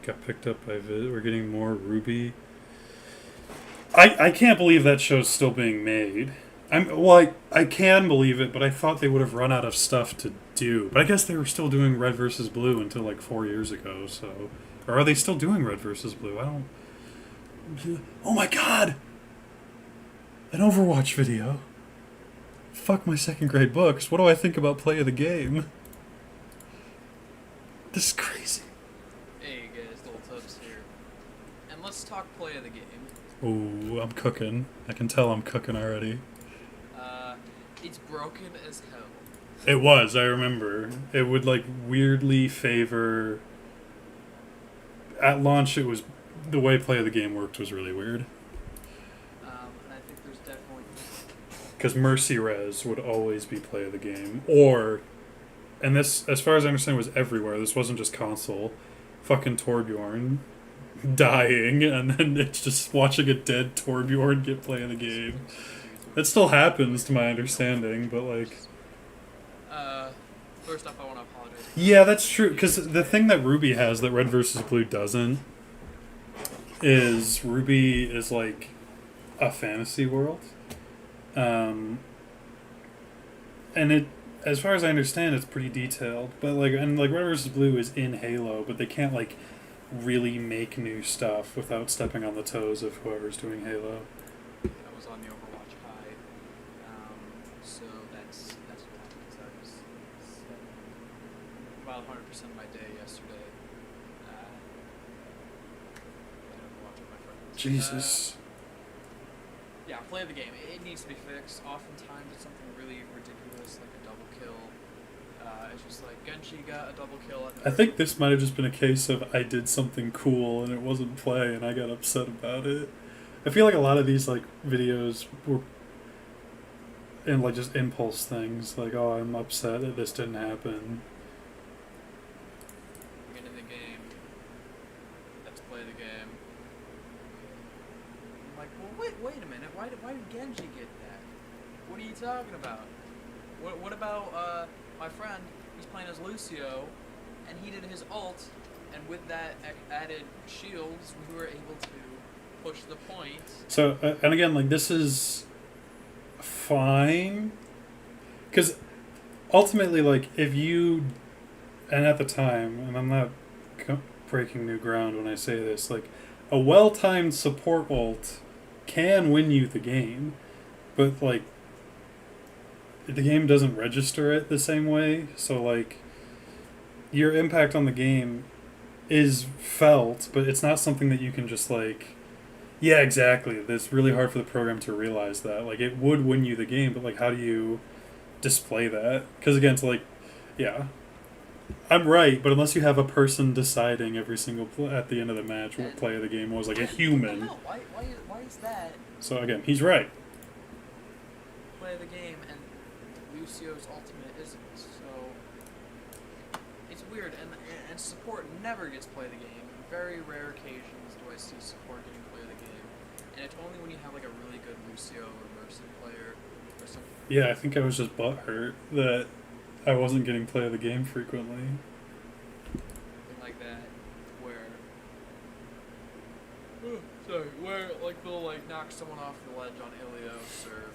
Got picked up by We're getting more Ruby. I can't believe that show's still being made. I can believe it, but I thought they would have run out of stuff to do. But I guess they were still doing Red versus Blue until like 4 years ago. So, or are they still doing Red versus Blue? I don't. Oh my God! An Overwatch video. Fuck my second grade books. What do I think about play of the game? This is crazy. Hey guys, Little Tubs here. And let's talk play of the game. Ooh, I'm cooking. I can tell I'm cooking already. It's broken as hell. It was, I remember. It would like weirdly favor. At launch, it was. The way play of the game worked was really weird. And I think there's definitely. Because Mercy Res would always be play of the game. Or. And this, as far as I understand, was everywhere. This wasn't just console. Fucking Torbjorn dying, and then it's just watching a dead Torbjorn get play of the game. That still happens, to my understanding, but like. First off, I want to apologize. Yeah, that's true. Because the thing that Ruby has that Red versus Blue doesn't is Ruby is like a fantasy world, and it, as far as I understand, it's pretty detailed. But like, and like Red versus Blue is in Halo, but they can't like really make new stuff without stepping on the toes of whoever's doing Halo. I was on the Overwatch high, so that's why. Because I was about 100% of my day yesterday. Playing Overwatch with my friends. Jesus. Yeah, play the game. It needs to be fixed. Oftentimes it's something really ridiculous, like a double kill. It's just like Genji got a double kill. At the I think this might have just been a case of I did something cool and it wasn't play and I got upset about it. I feel like a lot of these like videos were and like just impulse things, like, oh, I'm upset that this didn't happen. Get in the game. Let's play the game. I'm like, well, wait a minute. Why did Genji get that? What are you talking about? What about my friend? He's playing as Lucio, and he did his ult, and with that added shields, we were able to push the point. So, and again, like, this is fine. Because ultimately, like, if you, and at the time, and I'm not breaking new ground when I say this, like, a well-timed support ult can win you the game, but, like, the game doesn't register it the same way, so, like, your impact on the game is felt, but it's not something that you can just, like, yeah, exactly. It's really hard for the program to realize that. Like, it would win you the game, but, like, how do you display that? Because, again, it's like, yeah, I'm right, but unless you have a person deciding every single at the end of the match what play of the game was, like a human. No, why is that So, again, he's right. play the game and Lucio's ultimate isn't? So it's weird, and support never gets play the game. Very rare occasions do I see support getting play the game, and it's only when you have like a really good Lucio or Mercy player or something. Yeah, I think I was just butthurt that I wasn't getting play of the game frequently. Something like that, where where like they'll like knock someone off the ledge on Ilios, or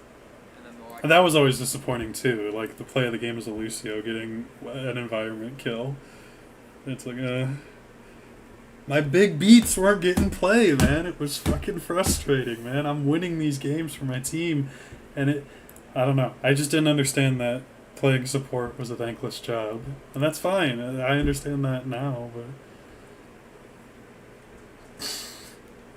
and then they'll like. And that was always disappointing too. Like, the play of the game is a Lucio getting an environment kill. It's like, my big beats weren't getting play, man. It was fucking frustrating, man. I'm winning these games for my team, and I don't know. I just didn't understand that playing support was a thankless job, and that's fine. I understand that now, but.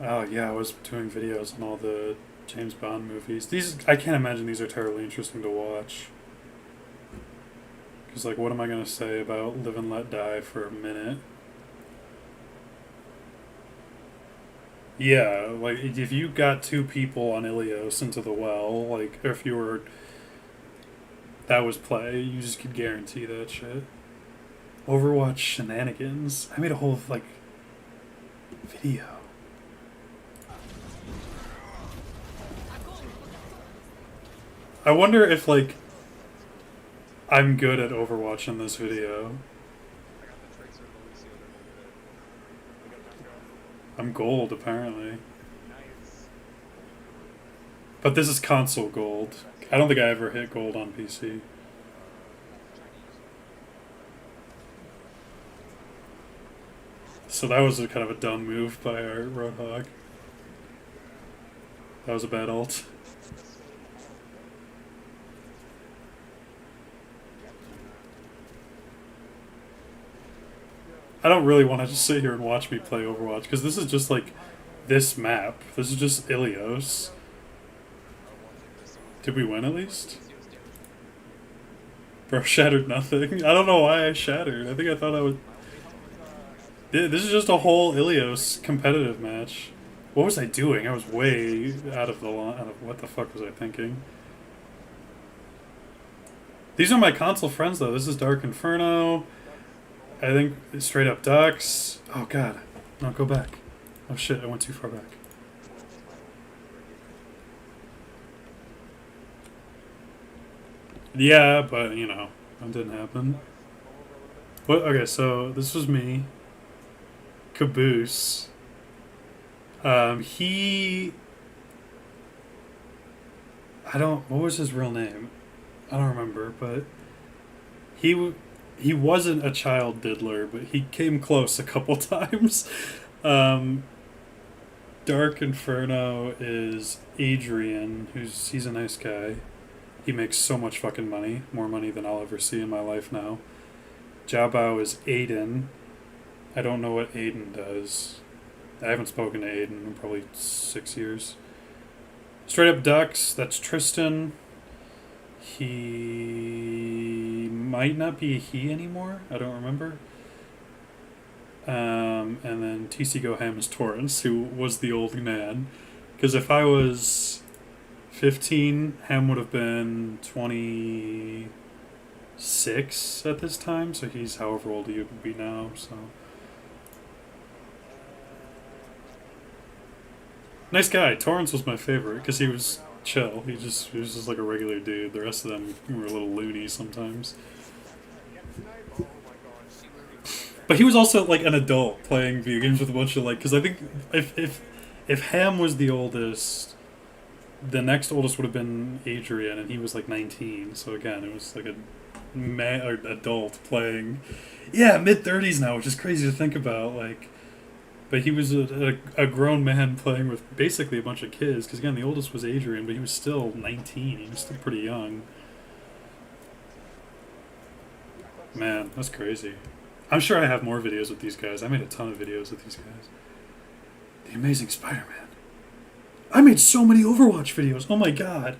Oh yeah, I was doing videos on all the James Bond movies. I can't imagine these are terribly interesting to watch. Because, like, what am I going to say about Live and Let Die for a minute? Yeah, like, if you got 2 people on Ilios into the well, like, if you were... That was play, you just could guarantee that shit. Overwatch shenanigans. I made a whole, like... Video. I wonder if, like, I'm good at Overwatch in this video. I'm gold, apparently. But this is console gold. I don't think I ever hit gold on PC. So that was a kind of a dumb move by our Roadhog. That was a bad ult. I don't really want to just sit here and watch me play Overwatch, because this is just like this map. This is just Ilios. Did we win at least? Bro, shattered nothing. I don't know why I shattered. I think I thought I would... This is just a whole Ilios competitive match. What was I doing? I was way out of the line. What the fuck was I thinking? These are my console friends, though. This is Dark Inferno. I think Straight Up Ducks. Oh, God. No, go back. Oh, shit. I went too far back. Yeah, but, you know, that didn't happen. What? Okay, so this was me. Caboose. He... What was his real name? I don't remember, but... He wasn't a child diddler, but he came close a couple times. Dark Inferno is Adrian, he's a nice guy. He makes so much fucking money, more money than I'll ever see in my life now. Jabao is Aiden. I don't know what Aiden does. I haven't spoken to Aiden in probably 6 years. Straight Up Ducks, that's Tristan. He might not be a he anymore. I don't remember. And then TC Go Ham is Torrance, who was the old man. Because if I was 15, Ham would have been 26 at this time. So he's however old he would be now. So nice guy. Torrance was my favorite because he was chill. He was just like a regular dude. The rest of them were a little loony sometimes. But he was also like an adult playing video games with a bunch of like, because I think if Ham was the oldest, the next oldest would have been Adrian, and he was like 19. So again, it was like a adult playing, yeah, mid-30s now, which is crazy to think about. Like, but he was a grown man playing with basically a bunch of kids. Because again, the oldest was Adrian, but he was still 19. He was still pretty young. Man, that's crazy. I'm sure I have more videos with these guys. I made a ton of videos with these guys. The Amazing Spider-Man. I made so many Overwatch videos. Oh my god.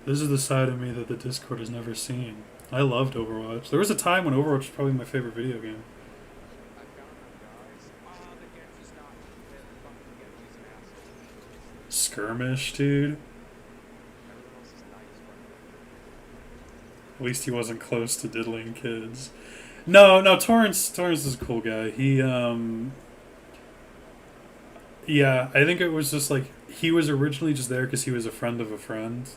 This is the side of me that the Discord has never seen. I loved Overwatch. There was a time when Overwatch was probably my favorite video game. Skirmish, dude. At least he wasn't close to diddling kids. No, Torrance is a cool guy. He, yeah, I think it was just like, he was originally just there because he was a friend of a friend.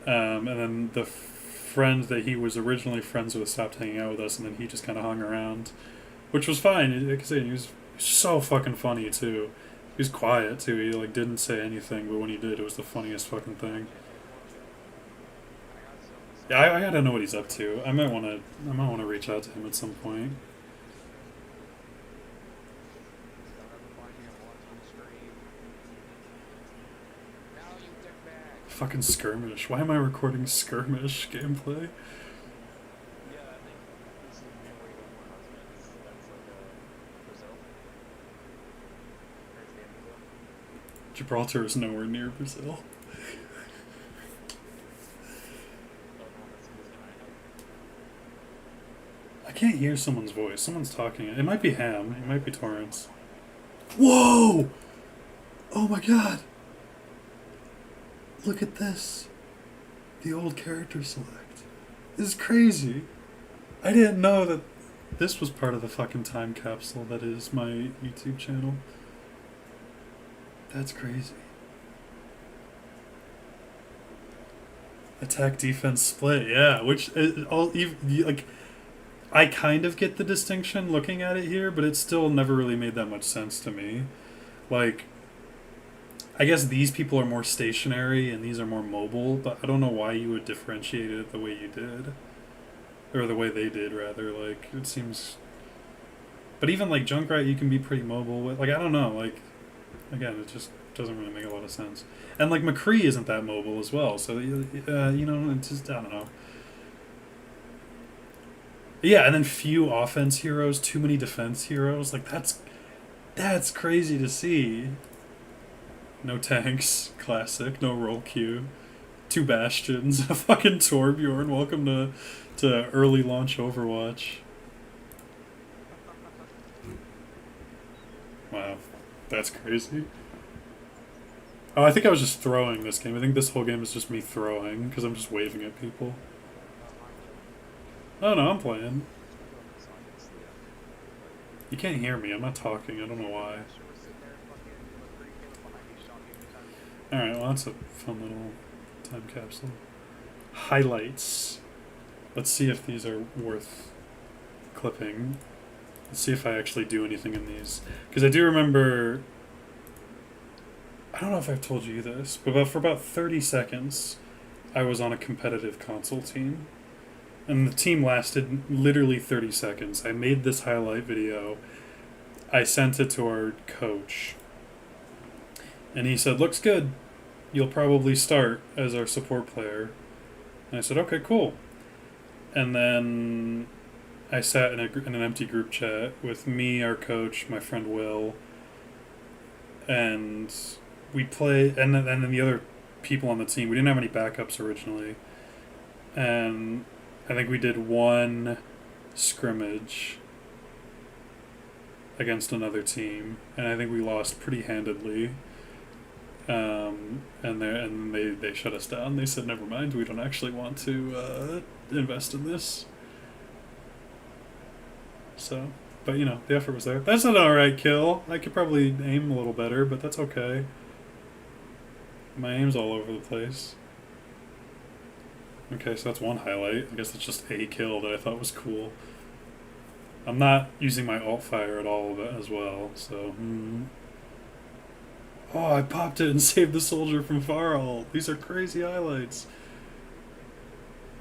And then the friend that he was originally friends with stopped hanging out with us, and then he just kind of hung around, which was fine. Like I said, he was so fucking funny, too. He was quiet, too. He, like, didn't say anything, but when he did, it was the funniest fucking thing. Yeah, I gotta know what he's up to. I might wanna reach out to him at some point. Fucking Skirmish. Why am I recording Skirmish gameplay? Gibraltar is nowhere near Brazil. I can't hear someone's voice. Someone's talking. It might be Ham. It might be Torrance. Whoa! Oh my god! Look at this. The old character select. This is crazy. I didn't know that this was part of the fucking time capsule that is my YouTube channel. That's crazy. Attack defense split, yeah. Which is all like, I kind of get the distinction looking at it here, but it still never really made that much sense to me. Like, I guess these people are more stationary and these are more mobile, but I don't know why you would differentiate it the way you did. Or the way they did, rather. Like, it seems... But even, like, Junkrat, you can be pretty mobile with... Like, I don't know. Like, again, it just doesn't really make a lot of sense. And, like, McCree isn't that mobile as well, so, you know, it's just... I don't know. Yeah, and then few offense heroes, too many defense heroes. Like, that's crazy to see. No tanks, classic. No roll queue. 2 bastions. A fucking Torbjorn. Welcome to early launch Overwatch. Wow, that's crazy. Oh, I think I was just throwing this game. I think this whole game is just me throwing because I'm just waving at people. Oh no, I'm playing. You can't hear me. I'm not talking. I don't know why. Alright, well that's a fun little time capsule. Highlights. Let's see if these are worth clipping. Let's see if I actually do anything in these. Because I do remember... I don't know if I've told you this, but for about 30 seconds, I was on a competitive console team. And the team lasted literally 30 seconds. I made this highlight video. I sent it to our coach. And he said, looks good. You'll probably start as our support player. And I said, okay, cool. And then I sat in an empty group chat with me, our coach, my friend Will, and we played, and then the other people on the team. We didn't have any backups originally. And I think we did one scrimmage against another team, and I think we lost pretty handedly. And they shut us down. They said, never mind, we don't actually want to invest in this. So, but you know, the effort was there. That's an alright kill. I could probably aim a little better, but that's okay. My aim's all over the place. Okay, so that's one highlight. I guess it's just a kill that I thought was cool. I'm not using my alt fire at all as well, so... Oh, I popped it and saved the soldier from far alt. These are crazy highlights.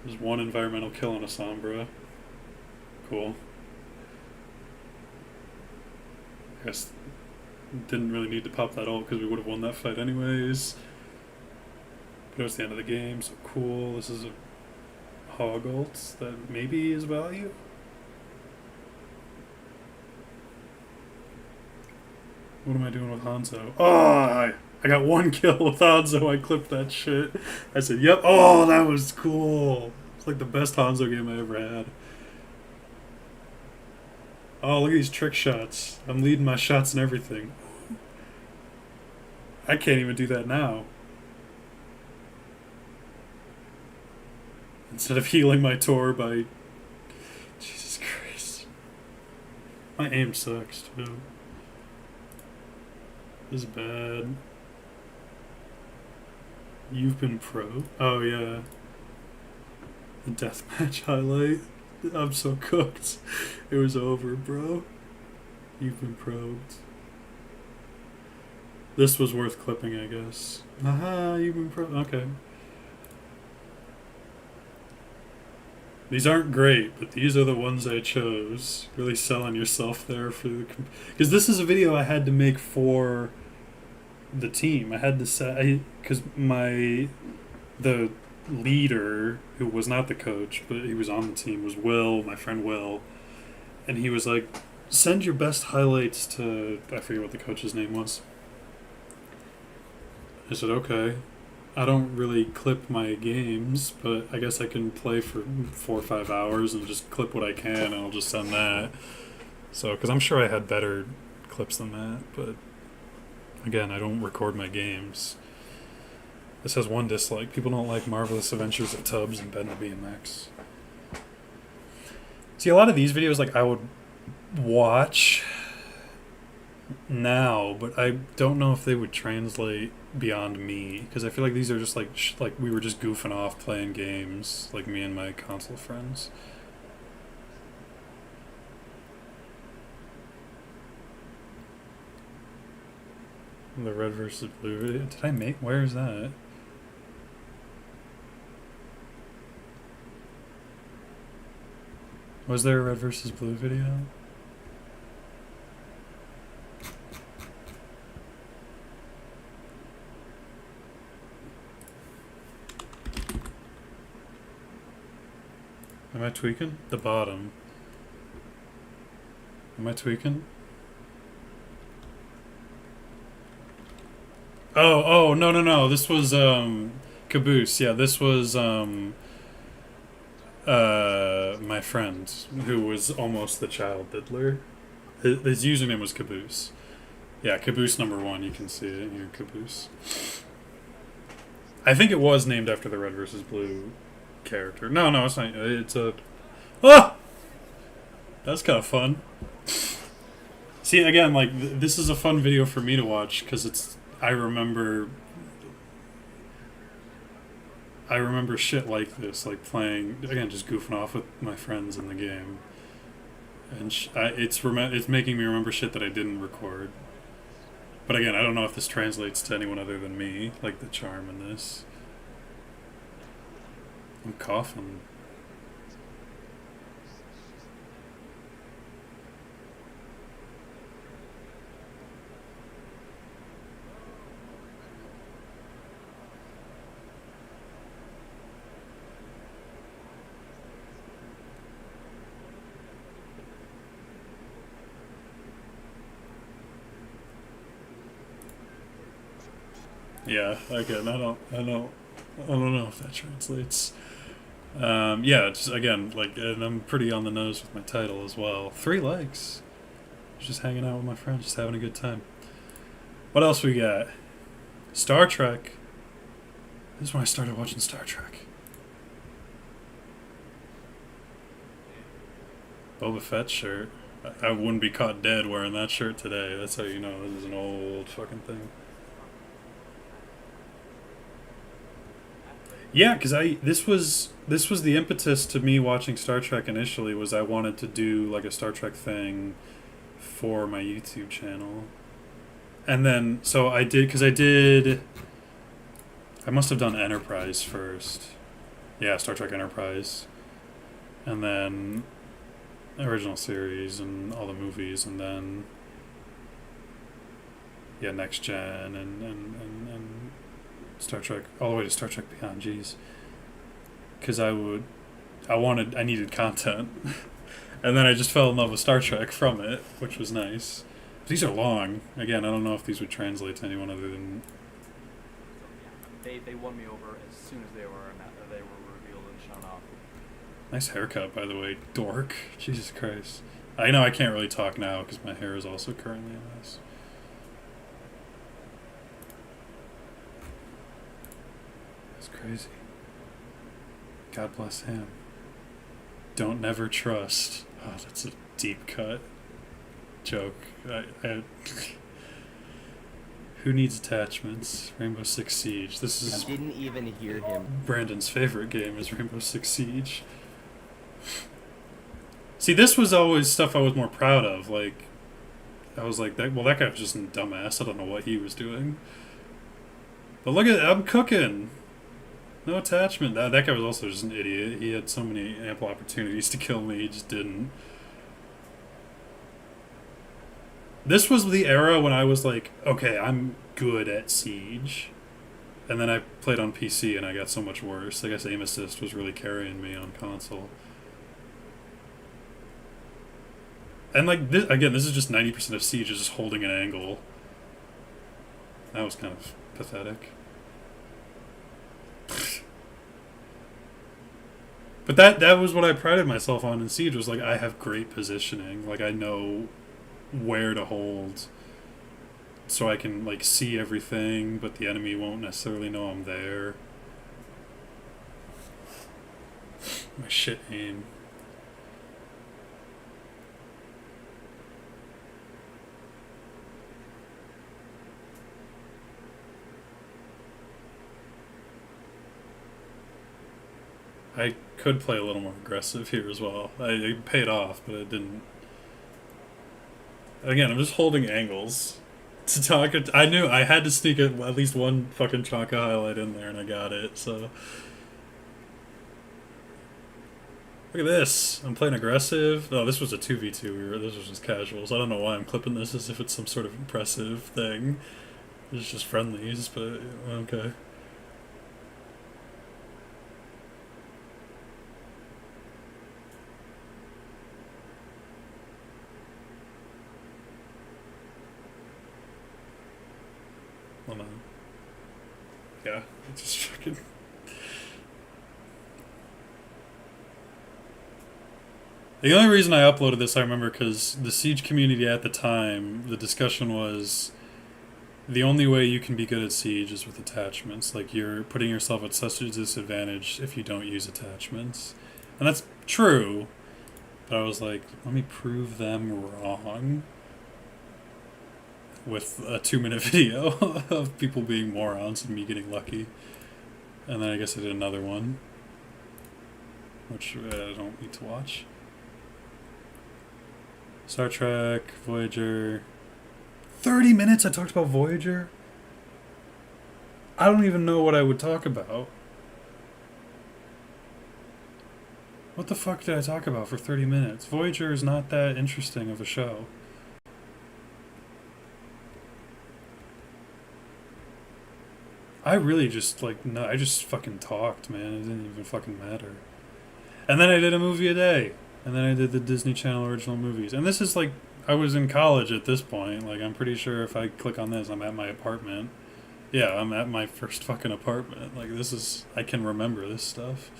There's one environmental kill on a Sombra. Cool. I guess didn't really need to pop that ult because we would have won that fight anyways. But it was the end of the game, so cool. This is a hog ult that maybe is value. What am I doing with Hanzo? Oh, I got one kill with Hanzo. I clipped that shit. I said, yep. Oh, that was cool. It's like the best Hanzo game I ever had. Oh, look at these trick shots. I'm leading my shots and everything. I can't even do that now. Instead of healing my Tor by... Jesus Christ. My aim sucks, too. This is bad. You've been pro? Oh, yeah. The deathmatch highlight. I'm so cooked. It was over, bro. You've been probed. This was worth clipping, I guess. Aha, you've been probed. Okay. These aren't great, but these are the ones I chose. Really selling yourself there for the... Because this is a video I had to make for the team. I had to say... Because the leader, who was not the coach, but he was on the team, was Will, my friend Will. And he was like, send your best highlights to... I forget what the coach's name was. I said, okay. I don't really clip my games, but I guess I can play for 4 or 5 hours and just clip what I can, and I'll just send that. So, because I'm sure I had better clips than that, but again, I don't record my games. This has one dislike. People don't like Marvelous Adventures of Tubbs and Ben the BMX. See, a lot of these videos, like, I would watch now, but I don't know if they would translate beyond me, because I feel like these are just like like we were just goofing off playing games, like me and my console friends. The red versus blue video. Did I make? Where is that? Was there a red versus blue video? Am I tweaking? The bottom. Am I tweaking? Oh, no. This was, Caboose. Yeah, this was, my friend, who was almost the child diddler. His username was Caboose. Yeah, Caboose #1, you can see it here, Caboose. I think it was named after the red versus blue character. No, it's not. It's a... Ah! That's kind of fun. See, again, like, this is a fun video for me to watch, because it's... I remember shit like this, like playing, again, just goofing off with my friends in the game. And it's making me remember shit that I didn't record. But again, I don't know if this translates to anyone other than me, like the charm in this. I'm coughing. Yeah, again, I don't know if that translates. Yeah, just again, like, and I'm pretty on the nose with my title as well. 3 likes. Just hanging out with my friends, just having a good time. What else we got? Star Trek. This is when I started watching Star Trek. Boba Fett shirt. I wouldn't be caught dead wearing that shirt today. That's how you know this is an old fucking thing. Yeah, because this was the impetus to me watching Star Trek initially, was I wanted to do like a Star Trek thing for my YouTube channel. And then, so I must have done Enterprise first. Yeah, Star Trek Enterprise. And then original series and all the movies, and then yeah, Next Gen and Star Trek, all the way to Star Trek Beyond. Jeez, because I needed content, and then I just fell in love with Star Trek from it, which was nice. These are long. Again, I don't know if these would translate to anyone other than. They won me over as soon as they were revealed and shown off. Nice haircut, by the way, dork. Jesus Christ. I know I can't really talk now because my hair is also currently a mess. That's crazy. God bless him. Don't never trust. Oh, that's a deep cut joke. Who needs attachments? Rainbow Six Siege. This is... I didn't even hear him. Brandon's favorite game is Rainbow Six Siege. See, this was always stuff I was more proud of. Like, I was like, that guy was just a dumbass. I don't know what he was doing. But look at, I'm cooking. No attachment. That guy was also just an idiot. He had so many ample opportunities to kill me. He just didn't. This was the era when I was like, okay, I'm good at Siege. And then I played on PC and I got so much worse. I guess aim assist was really carrying me on console. And like, this, again, this is just 90% of Siege is just holding an angle. That was kind of pathetic. But that was what I prided myself on in Siege, was like, I have great positioning. Like, I know where to hold, so I can like see everything, but the enemy won't necessarily know I'm there. My shit aim. I could play a little more aggressive here as well. It paid off, but it didn't. Again, I'm just holding angles to talk. I knew I had to sneak at least one fucking Chaka highlight in there, and I got it. So look at this. I'm playing aggressive. Oh, this was a 2v2. This was just casuals. I don't know why I'm clipping this as if it's some sort of impressive thing. It's just friendlies, but okay. Well, no. Yeah, it's just fucking. The only reason I uploaded this, I remember, because the Siege community at the time, the discussion was the only way you can be good at Siege is with attachments. Like, you're putting yourself at such a disadvantage if you don't use attachments. And that's true, but I was like, let me prove them wrong with a 2-minute video of people being morons and me getting lucky. And then I guess I did another one, which I don't need to watch. Star Trek, Voyager. 30 minutes I talked about Voyager? I don't even know what I would talk about. What the fuck did I talk about for 30 minutes? Voyager is not that interesting of a show. I really just, like, no, I just fucking talked, man. It didn't even fucking matter. And then I did a movie a day. And then I did the Disney Channel original movies. And this is like, I was in college at this point. Like, I'm pretty sure if I click on this, I'm at my apartment. Yeah, I'm at my first fucking apartment. Like, this is, I can remember this stuff.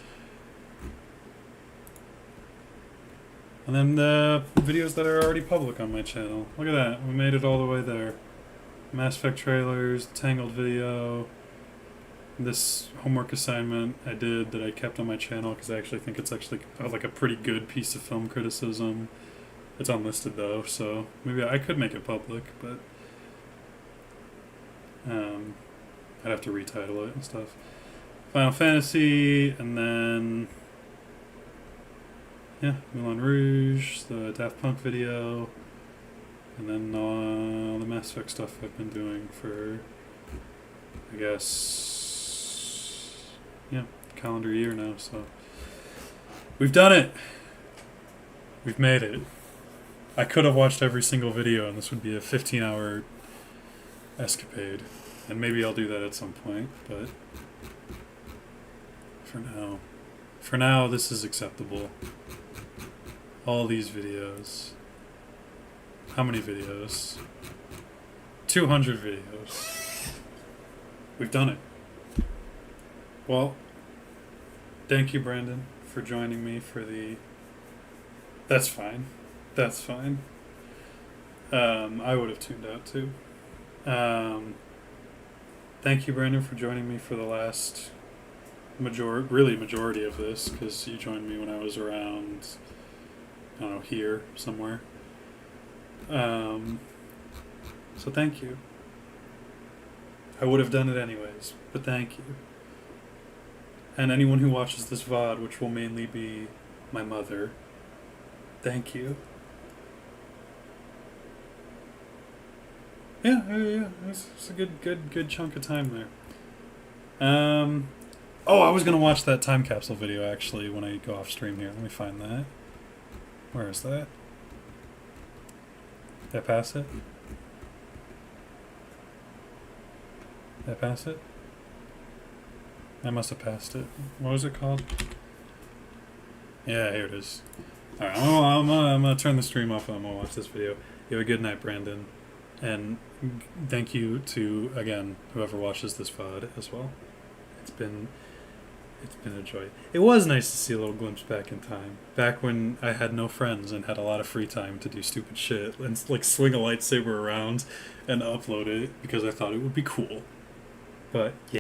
And then the videos that are already public on my channel. Look at that. We made it all the way there. Mass Effect trailers, Tangled video. This homework assignment I did that I kept on my channel because I actually think it's actually like a pretty good piece of film criticism. It's unlisted though, so maybe I could make it public, but I'd have to retitle it and stuff. Final Fantasy, and then yeah, Moulin Rouge, the Daft Punk video, and then all the Mass Effect stuff I've been doing for, I guess, yeah, calendar year now, so we've done it. We've made it. I could have watched every single video and this would be a 15-hour escapade. And maybe I'll do that at some point, but for now this is acceptable. All these videos. How many videos? 200 videos. We've done it. Well, thank you, Brandon, for joining me for the... That's fine. That's fine. I would have tuned out too. Thank you, Brandon, for joining me for the last majority of this, because you joined me when I was around, I don't know, here somewhere. So thank you. I would have done it anyways, but thank you. And anyone who watches this VOD, which will mainly be my mother, thank you. Yeah, it's a good chunk of time there. Oh, I was gonna watch that time capsule video actually when I go off stream here. Let me find that. Where is that? Did I pass it? Did I pass it? I must have passed it. What was it called? Yeah, here it is. Alright, I'm gonna turn the stream off and I'm gonna watch this video. You have a good night, Brandon. And thank you to, again, whoever watches this VOD as well. It's been a joy. It was nice to see a little glimpse back in time. Back when I had no friends and had a lot of free time to do stupid shit and like swing a lightsaber around and upload it because I thought it would be cool. But yeah.